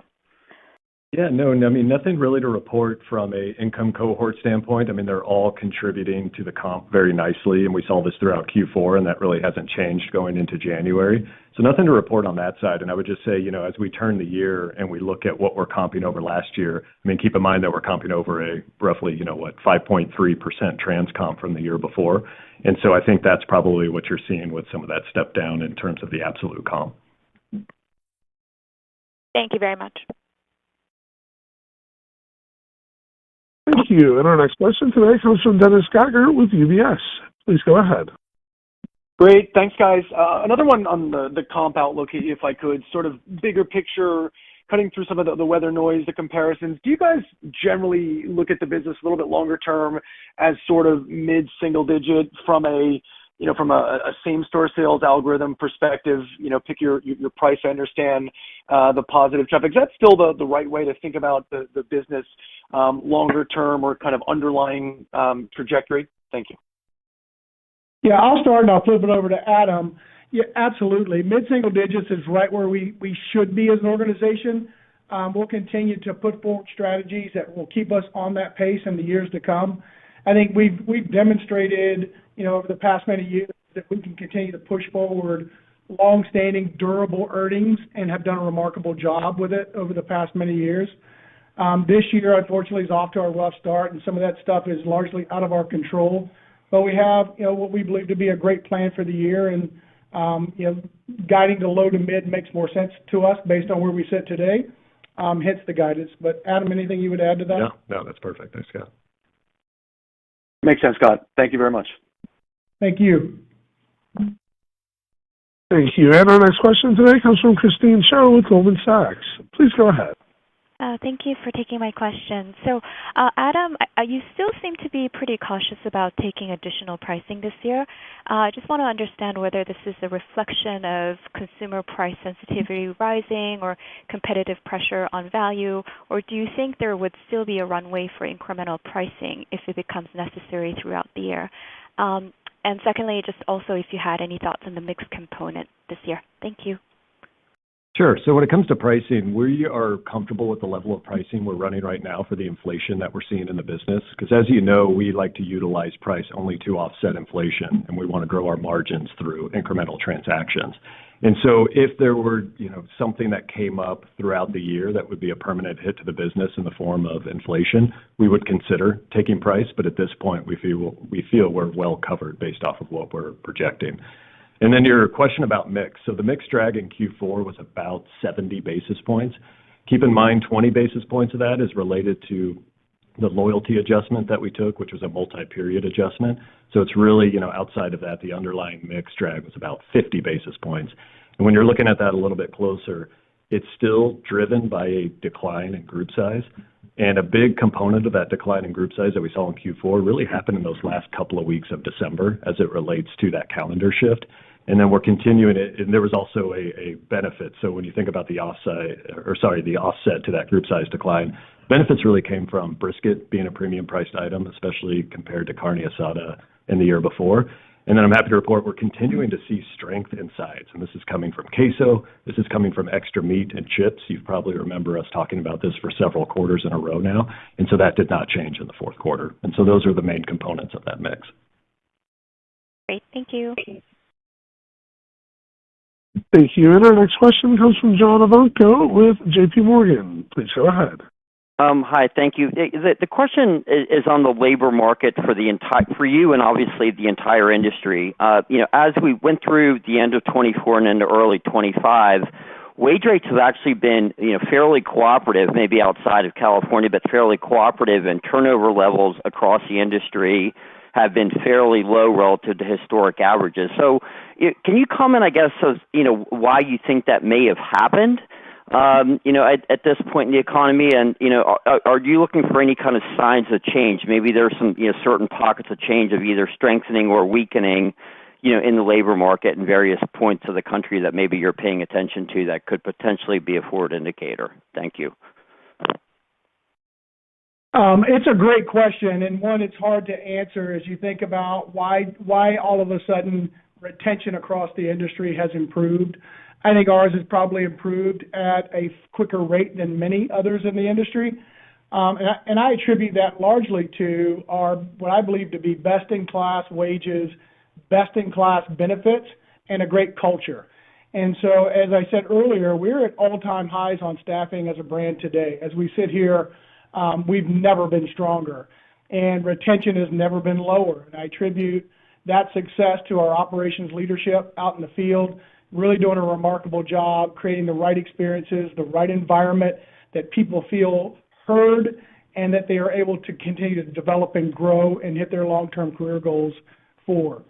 Yeah, no, I mean, nothing really to report from a income cohort standpoint. I mean, they're all contributing to the comp very nicely, and we saw this throughout Q4, and that really hasn't changed going into January. So nothing to report on that side. And I would just say, as we turn the year and we look at what we're comping over last year, I mean, keep in mind that we're comping over a roughly, 5.3% trans comp from the year before. And so I think that's probably what you're seeing with some of that step down in terms of the absolute comp. Thank you very much. Thank you. And our next question today comes from Dennis Geiger with UBS. Please go ahead. Great. Thanks, guys. Another one on the comp outlook, if I could, sort of bigger picture, cutting through some of the weather noise, the comparisons. Do you guys generally look at the business a little bit longer term as sort of mid-single digit from a same-store sales algorithm perspective? Pick your price. I understand the positive traffic. Is that still the right way to think about the business longer term or kind of underlying trajectory? Thank you. Yeah, I'll start and I'll flip it over to Adam. Yeah, absolutely. Mid-single digits is right where we should be as an organization. We'll continue to put forward strategies that will keep us on that pace in the years to come. I think we've demonstrated, over the past many years that we can continue to push forward long-standing, durable earnings and have done a remarkable job with it over the past many years. This year, unfortunately, is off to a rough start, and some of that stuff is largely out of our control. But we have, what we believe to be a great plan for the year, and guiding to low to mid makes more sense to us based on where we sit today. Hits the guidance. But Adam, anything you would add to that? No, that's perfect. Thanks, Scott. Makes sense, Scott. Thank you very much. Thank you. Thank you. And our next question today comes from Christine Cho with Goldman Sachs. Please go ahead. Thank you for taking my question. So, Adam, you still seem to be pretty cautious about taking additional pricing this year. I just want to understand whether this is a reflection of consumer price sensitivity rising or competitive pressure on value, or do you think there would still be a runway for incremental pricing if it becomes necessary throughout the year? And secondly, just also if you had any thoughts on the mix component this year. Thank you. Sure. So when it comes to pricing, we are comfortable with the level of pricing we're running right now for the inflation that we're seeing in the business. Because as you know, we like to utilize price only to offset inflation, and we want to grow our margins through incremental transactions. And so if there were, something that came up throughout the year that would be a permanent hit to the business in the form of inflation, we would consider taking price. But at this point, we feel we're well covered based off of what we're projecting. And then your question about mix. So the mix drag in Q4 was about 70 basis points. Keep in mind, 20 basis points of that is related to the loyalty adjustment that we took, which was a multi-period adjustment. So it's really, outside of that, the underlying mix drag was about 50 basis points. And when you're looking at that a little bit closer, it's still driven by a decline in group size. And a big component of that decline in group size that we saw in Q4 really happened in those last couple of weeks of December as it relates to that calendar shift. And then we're continuing it, and there was also a benefit. So when you think about the offset to that group size decline, benefits really came from brisket being a premium priced item, especially compared to carne asada in the year before. And then I'm happy to report we're continuing to see strength in sides. And this is coming from queso. This is coming from extra meat and chips. You probably remember us talking about this for several quarters in a row now. And so that did not change in the fourth quarter. And so those are the main components of that mix. Great. Thank you. Thank you. And our next question comes from John Ivankoe with J.P. Morgan. Please go ahead. Hi, thank you. The question is on the labor market for you and obviously the entire industry. As we went through the end of 24 and into early 25, wage rates have actually been, fairly cooperative, maybe outside of California, but fairly cooperative, and turnover levels across the industry have been fairly low relative to historic averages. So can you comment, I guess, of, why you think that may have happened? at this point in the economy? And, are you looking for any kind of signs of change? Maybe there's some, certain pockets of change of either strengthening or weakening, in the labor market in various points of the country that maybe you're paying attention to that could potentially be a forward indicator. Thank you. It's a great question, and one it's hard to answer as you think about why all of a sudden retention across the industry has improved. I think ours has probably improved at a quicker rate than many others in the industry. And I attribute that largely to our, what I believe to be best-in-class wages, best-in-class benefits, and a great culture. And so, as I said earlier, we're at all-time highs on staffing as a brand today. As we sit here, we've never been stronger, and retention has never been lower. And I attribute that success to our operations leadership out in the field, really doing a remarkable job, creating the right experiences, the right environment that people feel heard, and that they are able to continue to develop and grow and hit their long-term career goals for.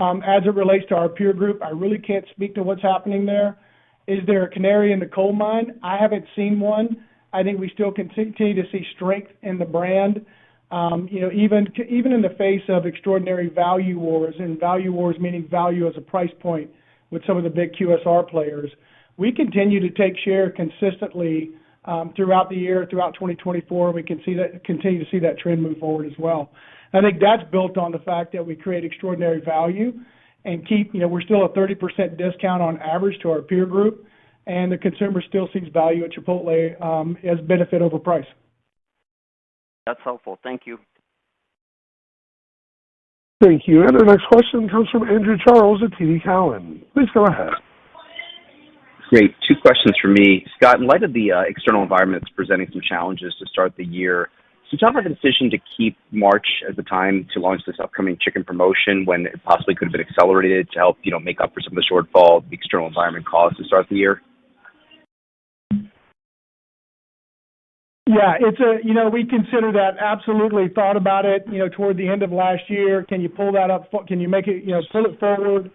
As it relates to our peer group, I really can't speak to what's happening there. Is there a canary in the coal mine? I haven't seen one. I think we still continue to see strength in the brand. Even in the face of extraordinary value wars, and value wars meaning value as a price point with some of the big QSR players, we continue to take share consistently throughout the year, throughout 2024. We can continue to see that trend move forward as well. I think that's built on the fact that we create extraordinary value and we're still a 30% discount on average to our peer group, and the consumer still sees value at Chipotle as benefit over price. That's helpful. Thank you. Thank you. And our next question comes from Andrew Charles at TD Cowen. Please go ahead. Great. Two questions for me. Scott, in light of the external environment that's presenting some challenges to start the year, can you talk about the decision to keep March as the time to launch this upcoming chicken promotion when it possibly could have been accelerated to help, make up for some of the shortfall the external environment caused to start the year? Yeah, we consider that, absolutely thought about it, toward the end of last year. Can you pull that up? Can you make it, pull it forward?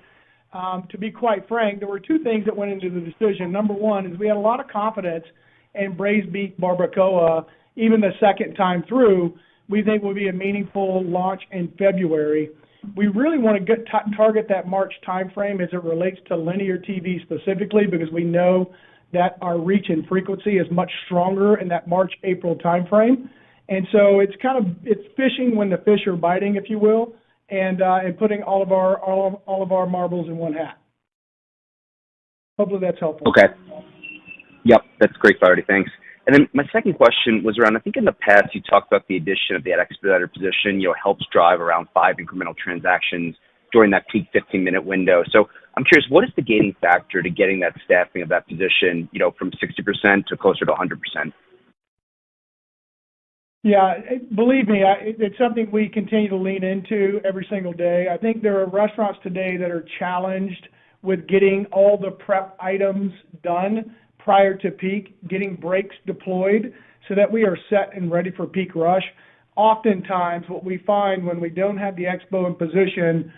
To be quite frank, there were two things that went into the decision. Number one is we had a lot of confidence in braised beef barbacoa, even the second time through. We think will be a meaningful launch in February. We really want to target that March timeframe as it relates to linear TV specifically, because we know that our reach and frequency is much stronger in that March-April timeframe. And so it's fishing when the fish are biting, if you will, and putting all of our marbles in one hat. Hopefully that's helpful. Okay. Yep, that's great clarity. Thanks. And then my second question was around, I think in the past you talked about the addition of the expediter position, helps drive around 5 incremental transactions during that peak 15-minute window. So I'm curious, what is the gating factor to getting that staffing of that position, from 60% to closer to 100%? Yeah, believe me, it's something we continue to lean into every single day. I think there are restaurants today that are challenged with getting all the prep items done prior to peak, getting breaks deployed so that we are set and ready for peak rush. Oftentimes, what we find when we don't have the expo in position,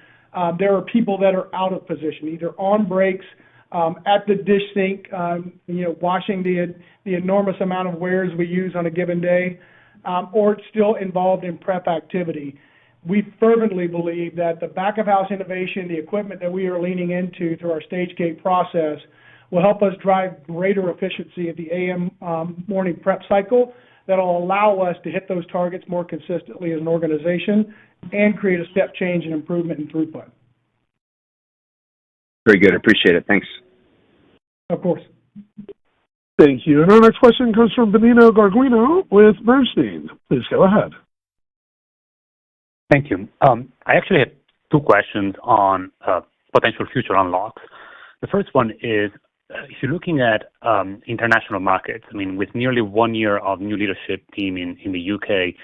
there are people that are out of position, either on breaks, at the dish sink, washing the enormous amount of wares we use on a given day, or still involved in prep activity. We fervently believe that the back-of-house innovation, the equipment that we are leaning into through our stage gate process, will help us drive greater efficiency at the AM morning prep cycle that will allow us to hit those targets more consistently as an organization and create a step change and improvement in throughput. Very good. Appreciate it. Thanks. Of course. Thank you. And our next question comes from Benino Garguino with Bernstein. Please go ahead. Thank you. I actually had two questions on potential future unlocks. The first one is, if you're looking at international markets, with nearly 1 year of new leadership team in the UK,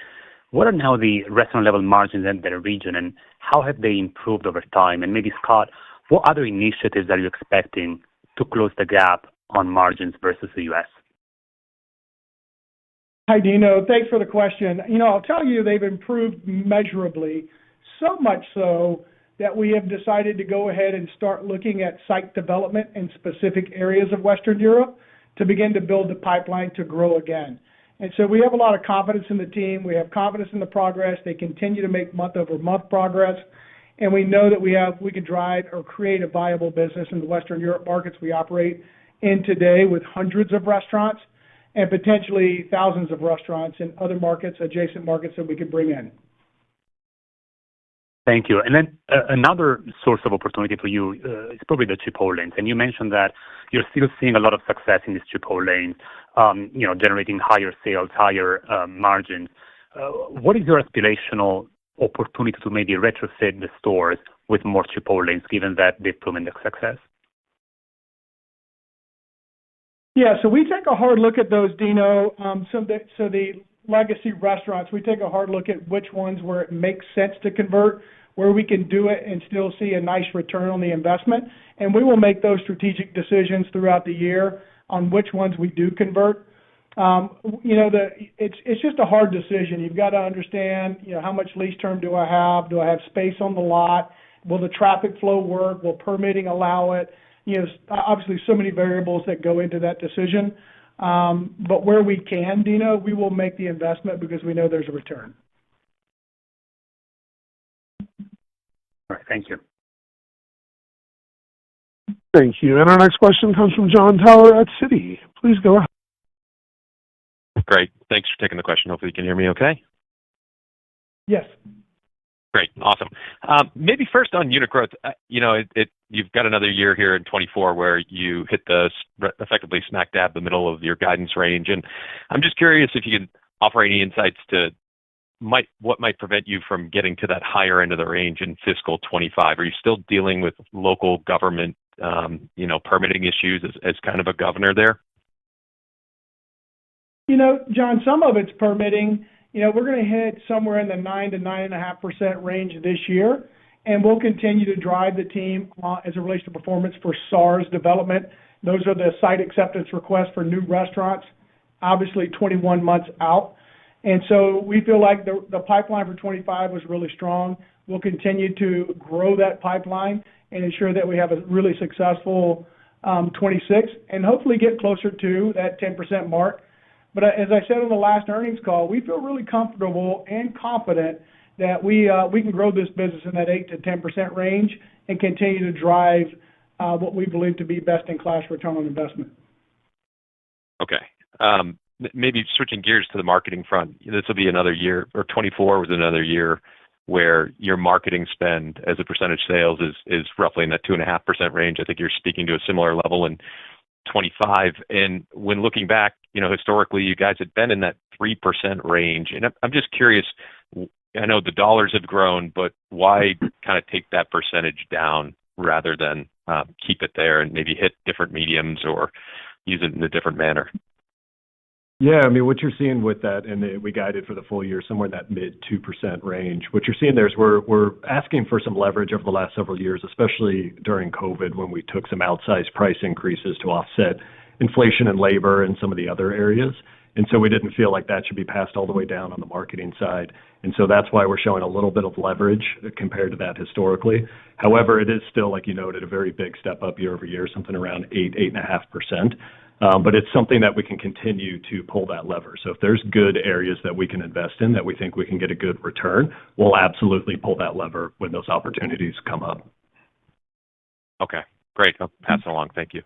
what are now the restaurant level margins in that region, and how have they improved over time? And maybe, Scott, what other initiatives are you expecting to close the gap on margins versus the U.S.? Hi, Dino. Thanks for the question. I'll tell you, they've improved measurably, so much so that we have decided to go ahead and start looking at site development in specific areas of Western Europe to begin to build the pipeline to grow again. And so we have a lot of confidence in the team. We have confidence in the progress. They continue to make month-over-month progress. And we know that we can drive or create a viable business in the Western Europe markets we operate in today with hundreds of restaurants and potentially thousands of restaurants in other markets, adjacent markets that we could bring in. Thank you. And then another source of opportunity for you is probably the Chipotlanes. And you mentioned that you're still seeing a lot of success in these Chipotlanes, generating higher sales, higher margins. What is your aspirational opportunity to maybe retrofit the stores with more Chipotlanes, given that they've proven their success? Yeah, so we take a hard look at those, Dino. So the legacy restaurants, we take a hard look at which ones where it makes sense to convert, where we can do it and still see a nice return on the investment. And we will make those strategic decisions throughout the year on which ones we do convert. It's just a hard decision. You've got to understand, how much lease term do I have? Do I have space on the lot? Will the traffic flow work? Will permitting allow it? Obviously so many variables that go into that decision. But where we can, Dino, we will make the investment because we know there's a return. All right, thank you. Thank you. And our next question comes from Jon Tower at Citi. Please go ahead. Great. Thanks for taking the question. Hopefully you can hear me okay. Yes. Great. Awesome. Maybe first on unit growth, you've got another year here in 24 where you hit effectively smack dab the middle of your guidance range. And I'm just curious if you can offer any insights to what might prevent you from getting to that higher end of the range in fiscal 25. Are you still dealing with local government, permitting issues as kind of a governor there? John, some of it's permitting. We're going to hit somewhere in the 9 to 9.5% range this year, and we'll continue to drive the team as it relates to performance for SARS development. Those are the site acceptance requests for new restaurants, obviously 21 months out. And so we feel like the pipeline for 25 was really strong. We'll continue to grow that pipeline and ensure that we have a really successful 26 and hopefully get closer to that 10% mark. But as I said on the last earnings call, we feel really comfortable and confident that we can grow this business in that 8 to 10% range and continue to drive what we believe to be best-in-class return on investment. Okay. Maybe switching gears to the marketing front. This will be another year, or 24 was another year, where your marketing spend as a percentage sales is roughly in that 2.5% range. I think you're speaking to a similar level in 25. And when looking back, historically, you guys had been in that 3% range. And I'm just curious, I know the dollars have grown, but why kind of take that percentage down rather than keep it there and maybe hit different mediums or use it in a different manner? Yeah, I mean, what you're seeing with that, and we guided for the full year somewhere in that mid 2% range. What you're seeing there is we're asking for some leverage over the last several years, especially during COVID when we took some outsized price increases to offset inflation and labor and some of the other areas. And so we didn't feel like that should be passed all the way down on the marketing side. And so that's why we're showing a little bit of leverage compared to that historically. However, it is still, like you noted, a very big step up year over year, something around 8.5%. But it's something that we can continue to pull that lever. So if there's good areas that we can invest in that we think we can get a good return, we'll absolutely pull that lever when those opportunities come up. Okay, great. I'll pass it along. Thank you.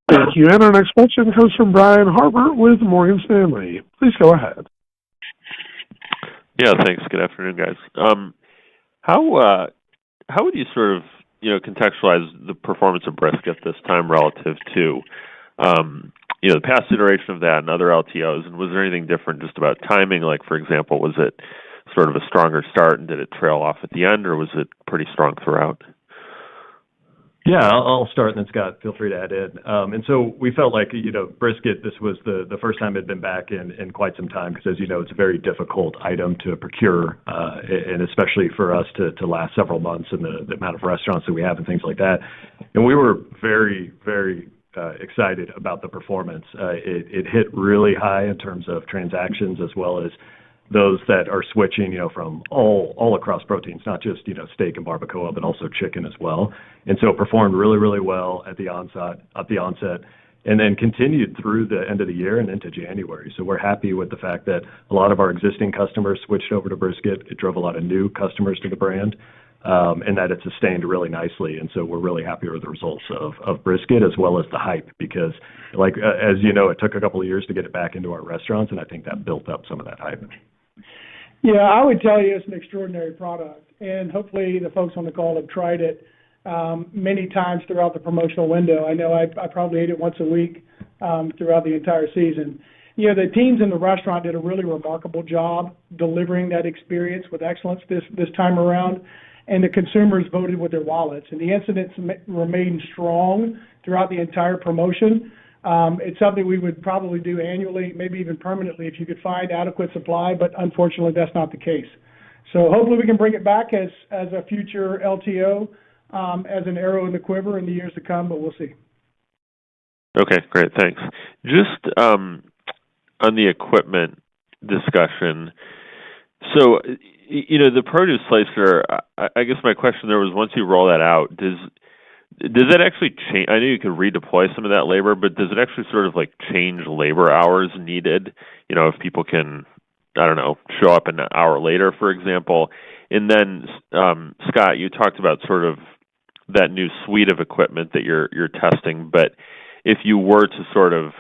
Thank you. And our next question comes from Brian Harbour with Morgan Stanley. Please go ahead. Yeah, thanks. Good afternoon, guys. How would you sort of contextualize the performance of brisket this time relative to, the past iteration of that and other LTOs? And was there anything different just about timing? Like, for example, was it sort of a stronger start and did it trail off at the end, or was it pretty strong throughout? Yeah, I'll start, and then Scott, feel free to add in. And so we felt like, brisket, this was the first time it had been back in quite some time, because as you know, it's a very difficult item to procure, and especially for us to last several months and the amount of restaurants that we have and things like that. And we were very, very excited about the performance. It hit really high in terms of transactions as well as those that are switching, from all across proteins, not just, steak and barbacoa, but also chicken as well. And so it performed really, really well at the onset, and then continued through the end of the year and into January. So we're happy with the fact that a lot of our existing customers switched over to brisket. It drove a lot of new customers to the brand, and that it sustained really nicely. And so we're really happy with the results of brisket as well as the hype because, as you know, it took a couple of years to get it back into our restaurants, and I think that built up some of that hype. Yeah, I would tell you it's an extraordinary product, and hopefully the folks on the call have tried it many times throughout the promotional window. I know I probably ate it once a week throughout the entire season. The teams in the restaurant did a really remarkable job delivering that experience with excellence this time around, and the consumers voted with their wallets, and the incidents remained strong throughout the entire promotion. It's something we would probably do annually, maybe even permanently if you could find adequate supply, but unfortunately that's not the case. So hopefully we can bring it back as a future LTO, as an arrow in the quiver in the years to come, but we'll see. Okay, great, thanks. Just on the equipment discussion, so the produce slicer, I guess my question there was, once you roll that out, does that actually change? I know you could redeploy some of that labor, but does it actually sort of change labor hours needed? If people can, I don't know, show up an hour later, for example. And then, Scott, you talked about sort of that new suite of equipment that you're testing, but if you were to sort of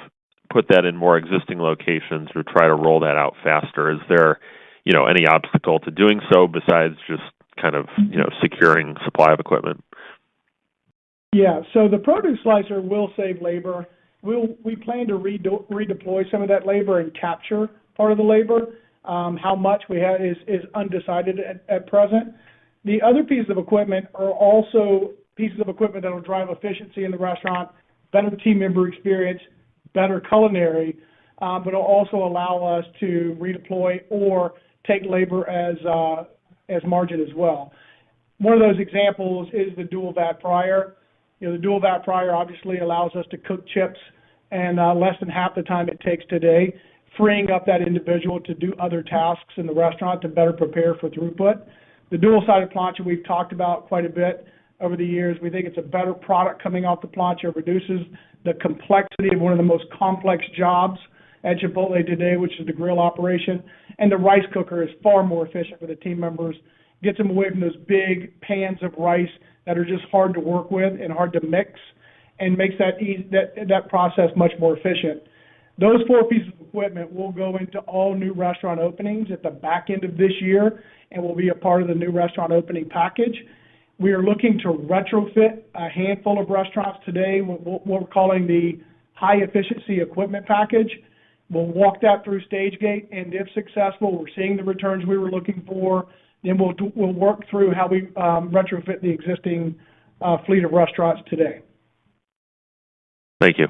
put that in more existing locations or try to roll that out faster, is there, any obstacle to doing so besides just kind of, securing supply of equipment? Yeah, so the produce slicer will save labor. We plan to redeploy some of that labor and capture part of the labor. How much we have is undecided at present. The other pieces of equipment are also pieces of equipment that will drive efficiency in the restaurant, better team member experience, better culinary, but it'll also allow us to redeploy or take labor as margin as well. One of those examples is the dual vat fryer. The dual vat fryer obviously allows us to cook chips in less than half the time it takes today, freeing up that individual to do other tasks in the restaurant to better prepare for throughput. The dual-sided plancha we've talked about quite a bit over the years. We think it's a better product coming off the plancha. It reduces the complexity of one of the most complex jobs at Chipotle today, which is the grill operation. And the rice cooker is far more efficient for the team members, gets them away from those big pans of rice that are just hard to work with and hard to mix, and makes that process much more efficient. Those four pieces of equipment will go into all new restaurant openings at the back end of this year and will be a part of the new restaurant opening package. We are looking to retrofit a handful of restaurants today, what we're calling the high-efficiency equipment package. We'll walk that through Stage-Gate, and if successful, we're seeing the returns we were looking for, then we'll work through how we retrofit the existing fleet of restaurants today. Thank you.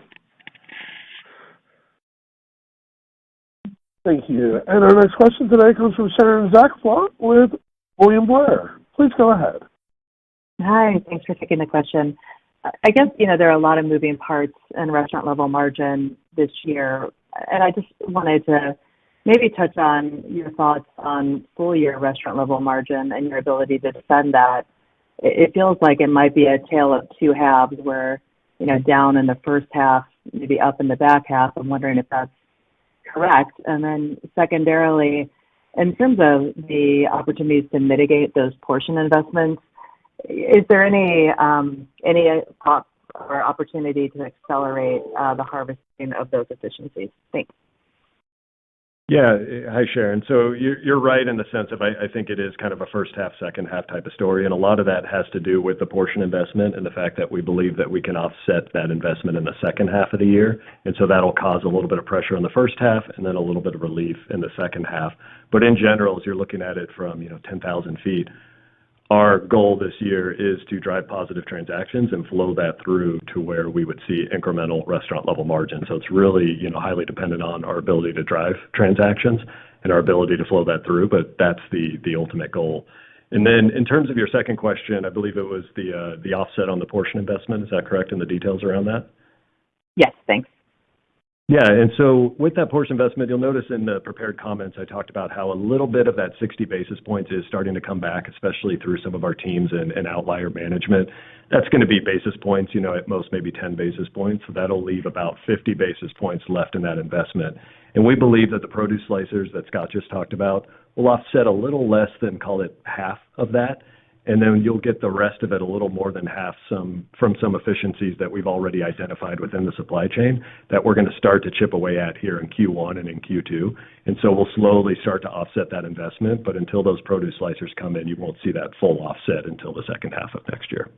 Thank you. And our next question today comes from Sharon Zackfia with William Blair. Please go ahead. Hi, thanks for taking the question. I guess, there are a lot of moving parts in restaurant level margin this year, and I just wanted to maybe touch on your thoughts on full year restaurant level margin and your ability to defend that. It feels like it might be a tale of two halves where, down in the first half, maybe up in the back half. I'm wondering if that's correct. And then secondarily, in terms of the opportunities to mitigate those portion investments, is there any thought or opportunity to accelerate the harvesting of those efficiencies? Thanks. Yeah. Hi, Sharon. So you're right in the sense of I think it is kind of a first half, second half type of story. And a lot of that has to do with the portion investment and the fact that we believe that we can offset that investment in the second half of the year. And so that'll cause a little bit of pressure in the first half and then a little bit of relief in the second half. But in general, as you're looking at it from, 10,000 feet, our goal this year is to drive positive transactions and flow that through to where we would see incremental restaurant level margin. So it's really, highly dependent on our ability to drive transactions and our ability to flow that through, but that's the ultimate goal. And then in terms of your second question, I believe it was the offset on the portion investment. Is that correct in the details around that? Yes, thanks. Yeah, and so with that Porsche investment, you'll notice in the prepared comments, I talked about how a little bit of that 60 basis points is starting to come back, especially through some of our teams and outlier management. That's going to be basis points, at most maybe 10 basis points. So that'll leave about 50 basis points left in that investment. And we believe that the produce slicers that Scott just talked about will offset a little less than, call it, half of that. And then you'll get the rest of it, a little more than half, from some efficiencies that we've already identified within the supply chain that we're going to start to chip away at here in Q1 and in Q2. And so we'll slowly start to offset that investment, but until those produce slicers come in, you won't see that full offset until the second half of next year.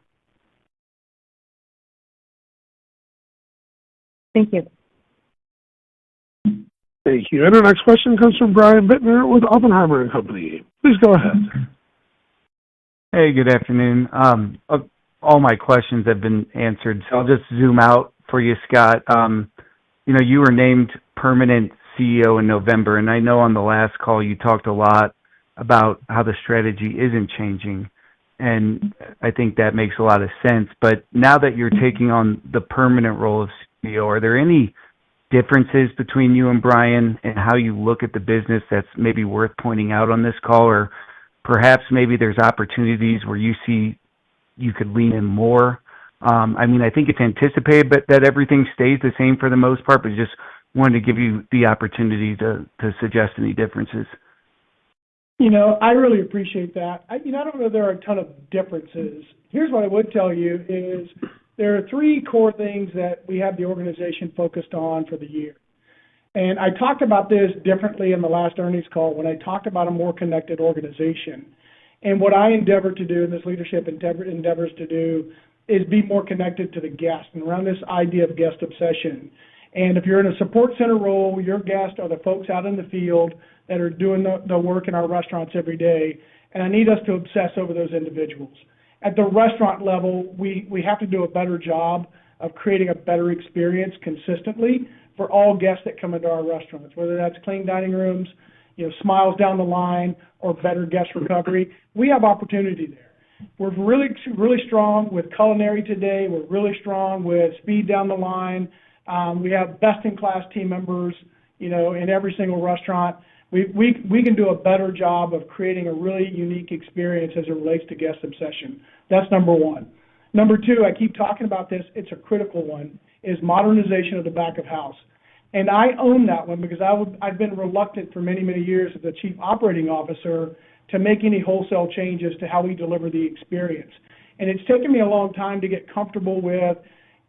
Thank you. Thank you. And our next question comes from Brian Bittner with Oppenheimer and Company. Please go ahead. Hey, good afternoon. All my questions have been answered, so I'll just zoom out for you, Scott. You were named permanent CEO in November, and I know on the last call you talked a lot about how the strategy isn't changing, and I think that makes a lot of sense. But now that you're taking on the permanent role of CEO, are there any differences between you and Brian and how you look at the business that's maybe worth pointing out on this call, or perhaps maybe there's opportunities where you see you could lean in more? I think it's anticipated but that everything stays the same for the most part, but just wanted to give you the opportunity to suggest any differences. I really appreciate that. I don't know there are a ton of differences. Here's what I would tell you is there are three core things that we have the organization focused on for the year. And I talked about this differently in the last earnings call when I talked about a more connected organization. And what I endeavor to do, and this leadership endeavors to do, is be more connected to the guest and around this idea of guest obsession. And if you're in a support center role, your guests are the folks out in the field that are doing the work in our restaurants every day. And I need us to obsess over those individuals. At the restaurant level, we have to do a better job of creating a better experience consistently for all guests that come into our restaurants, whether that's clean dining rooms, smiles down the line, or better guest recovery. We have opportunity there. We're really, really strong with culinary today. We're really strong with speed down the line. We have best-in-class team members, in every single restaurant. We can do a better job of creating a really unique experience as it relates to guest obsession. That's number one. Number two, I keep talking about this, it's a critical one, is modernization of the back of house. And I own that one because I've been reluctant for many, many years as the chief operating officer to make any wholesale changes to how we deliver the experience. And it's taken me a long time to get comfortable with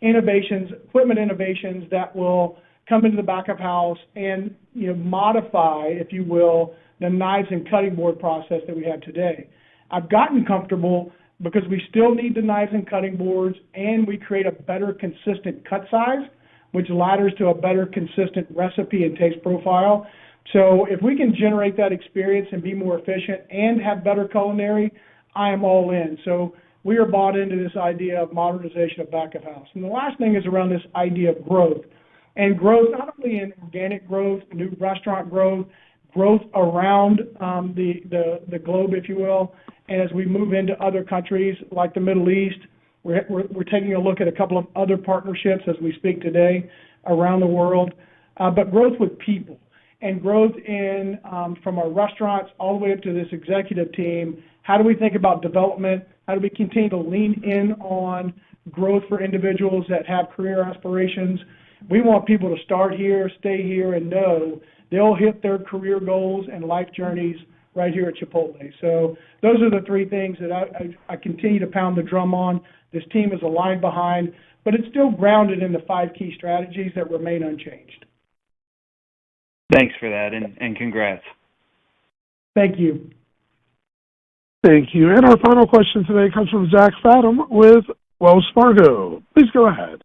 equipment innovations that will come into the back of house and modify, if you will, the knives and cutting board process that we have today. I've gotten comfortable because we still need the knives and cutting boards, and we create a better consistent cut size, which ladders to a better consistent recipe and taste profile. So if we can generate that experience and be more efficient and have better culinary, I am all in. So we are bought into this idea of modernization of back of house. And the last thing is around this idea of growth. And growth, not only in organic growth, new restaurant growth around the globe, if you will. And as we move into other countries like the Middle East, we're taking a look at a couple of other partnerships as we speak today around the world. But growth with people and growth in from our restaurants all the way up to this executive team. How do we think about development? How do we continue to lean in on growth for individuals that have career aspirations? We want people to start here, stay here, and know they'll hit their career goals and life journeys right here at Chipotle. So those are the three things that I continue to pound the drum on. This team is aligned behind, but it's still grounded in the 5 key strategies that remain unchanged. Thanks for that, and congrats. Thank you. Thank you. And our final question today comes from Zach Fadem with Wells Fargo. Please go ahead.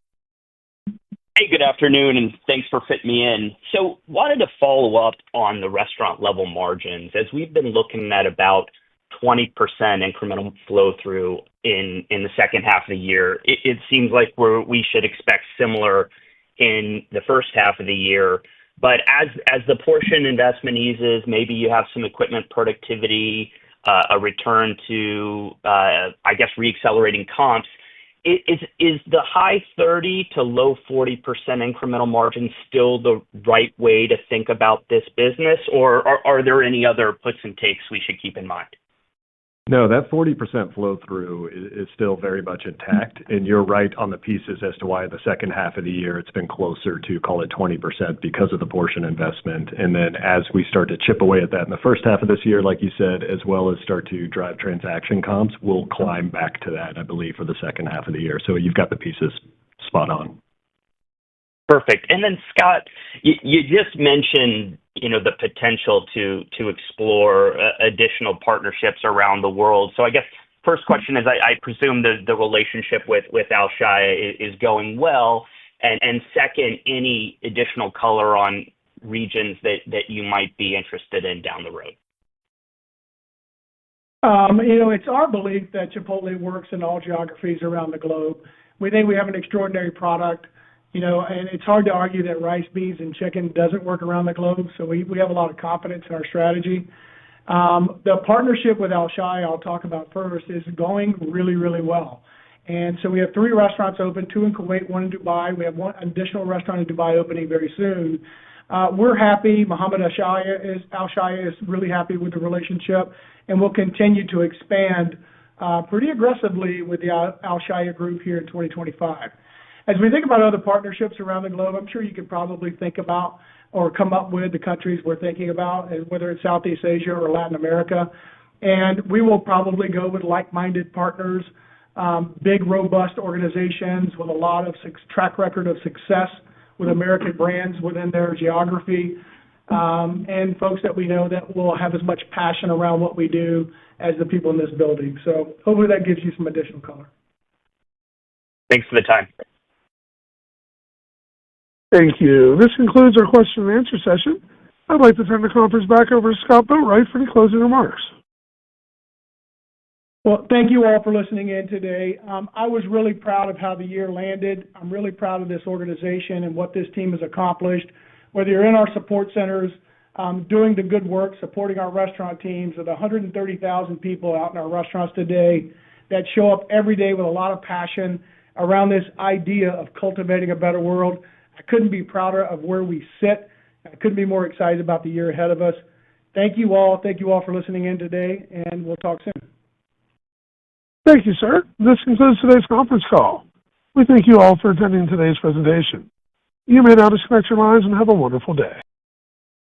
Hey, good afternoon, and thanks for fitting me in. So wanted to follow up on the restaurant level margins. As we've been looking at about 20% incremental flow-through in the second half of the year, it seems like we should expect similar in the first half of the year. But as the portion investment eases, maybe you have some equipment productivity, a return to, reaccelerating comps. Is the high 30 to low 40% incremental margin still the right way to think about this business, or are there any other puts and takes we should keep in mind? No, that 40% flow through is still very much intact, and you're right on the pieces as to why the second half of the year it's been closer to, call it 20%, because of the portion investment. And then as we start to chip away at that in the first half of this year, like you said, as well as start to drive transaction comps, we'll climb back to that, I believe, for the second half of the year. So you've got the pieces spot on. Perfect. And then, Scott, you just mentioned, the potential to explore additional partnerships around the world. So I guess first question is, I presume the relationship with Alshaya is going well. And second, any additional color on regions that you might be interested in down the road? It's our belief that Chipotle works in all geographies around the globe. We think we have an extraordinary product. And it's hard to argue that rice, beans, and chicken doesn't work around the globe. So we have a lot of confidence in our strategy. The partnership with Alshaya, I'll talk about first, is going really, really well. And so we have 3 restaurants open, 2 in Kuwait, 1 in Dubai. We have 1 additional restaurant in Dubai opening very soon. We're happy. Mohammed Alshaya is really happy with the relationship, and we'll continue to expand pretty aggressively with the Alshaya group here in 2025. As we think about other partnerships around the globe, I'm sure you could probably think about or come up with the countries we're thinking about, whether it's Southeast Asia or Latin America. And we will probably go with like-minded partners, big, robust organizations with a lot of track record of success with American brands within their geography, and folks that we know that will have as much passion around what we do as the people in this building. So hopefully that gives you some additional color. Thanks for the time. Thank you. This concludes our question and answer session. I'd like to turn the conference back over to Scott Boatwright for any closing remarks. Well, thank you all for listening in today. I was really proud of how the year landed. I'm really proud of this organization and what this team has accomplished. Whether you're in our support centers, doing the good work, supporting our restaurant teams, with 130,000 people out in our restaurants today that show up every day with a lot of passion around this idea of cultivating a better world. I couldn't be prouder of where we sit. I couldn't be more excited about the year ahead of us. Thank you all. Thank you all for listening in today, and we'll talk soon. Thank you, sir. This concludes today's conference call. We thank you all for attending today's presentation. You may now disconnect your lines and have a wonderful day.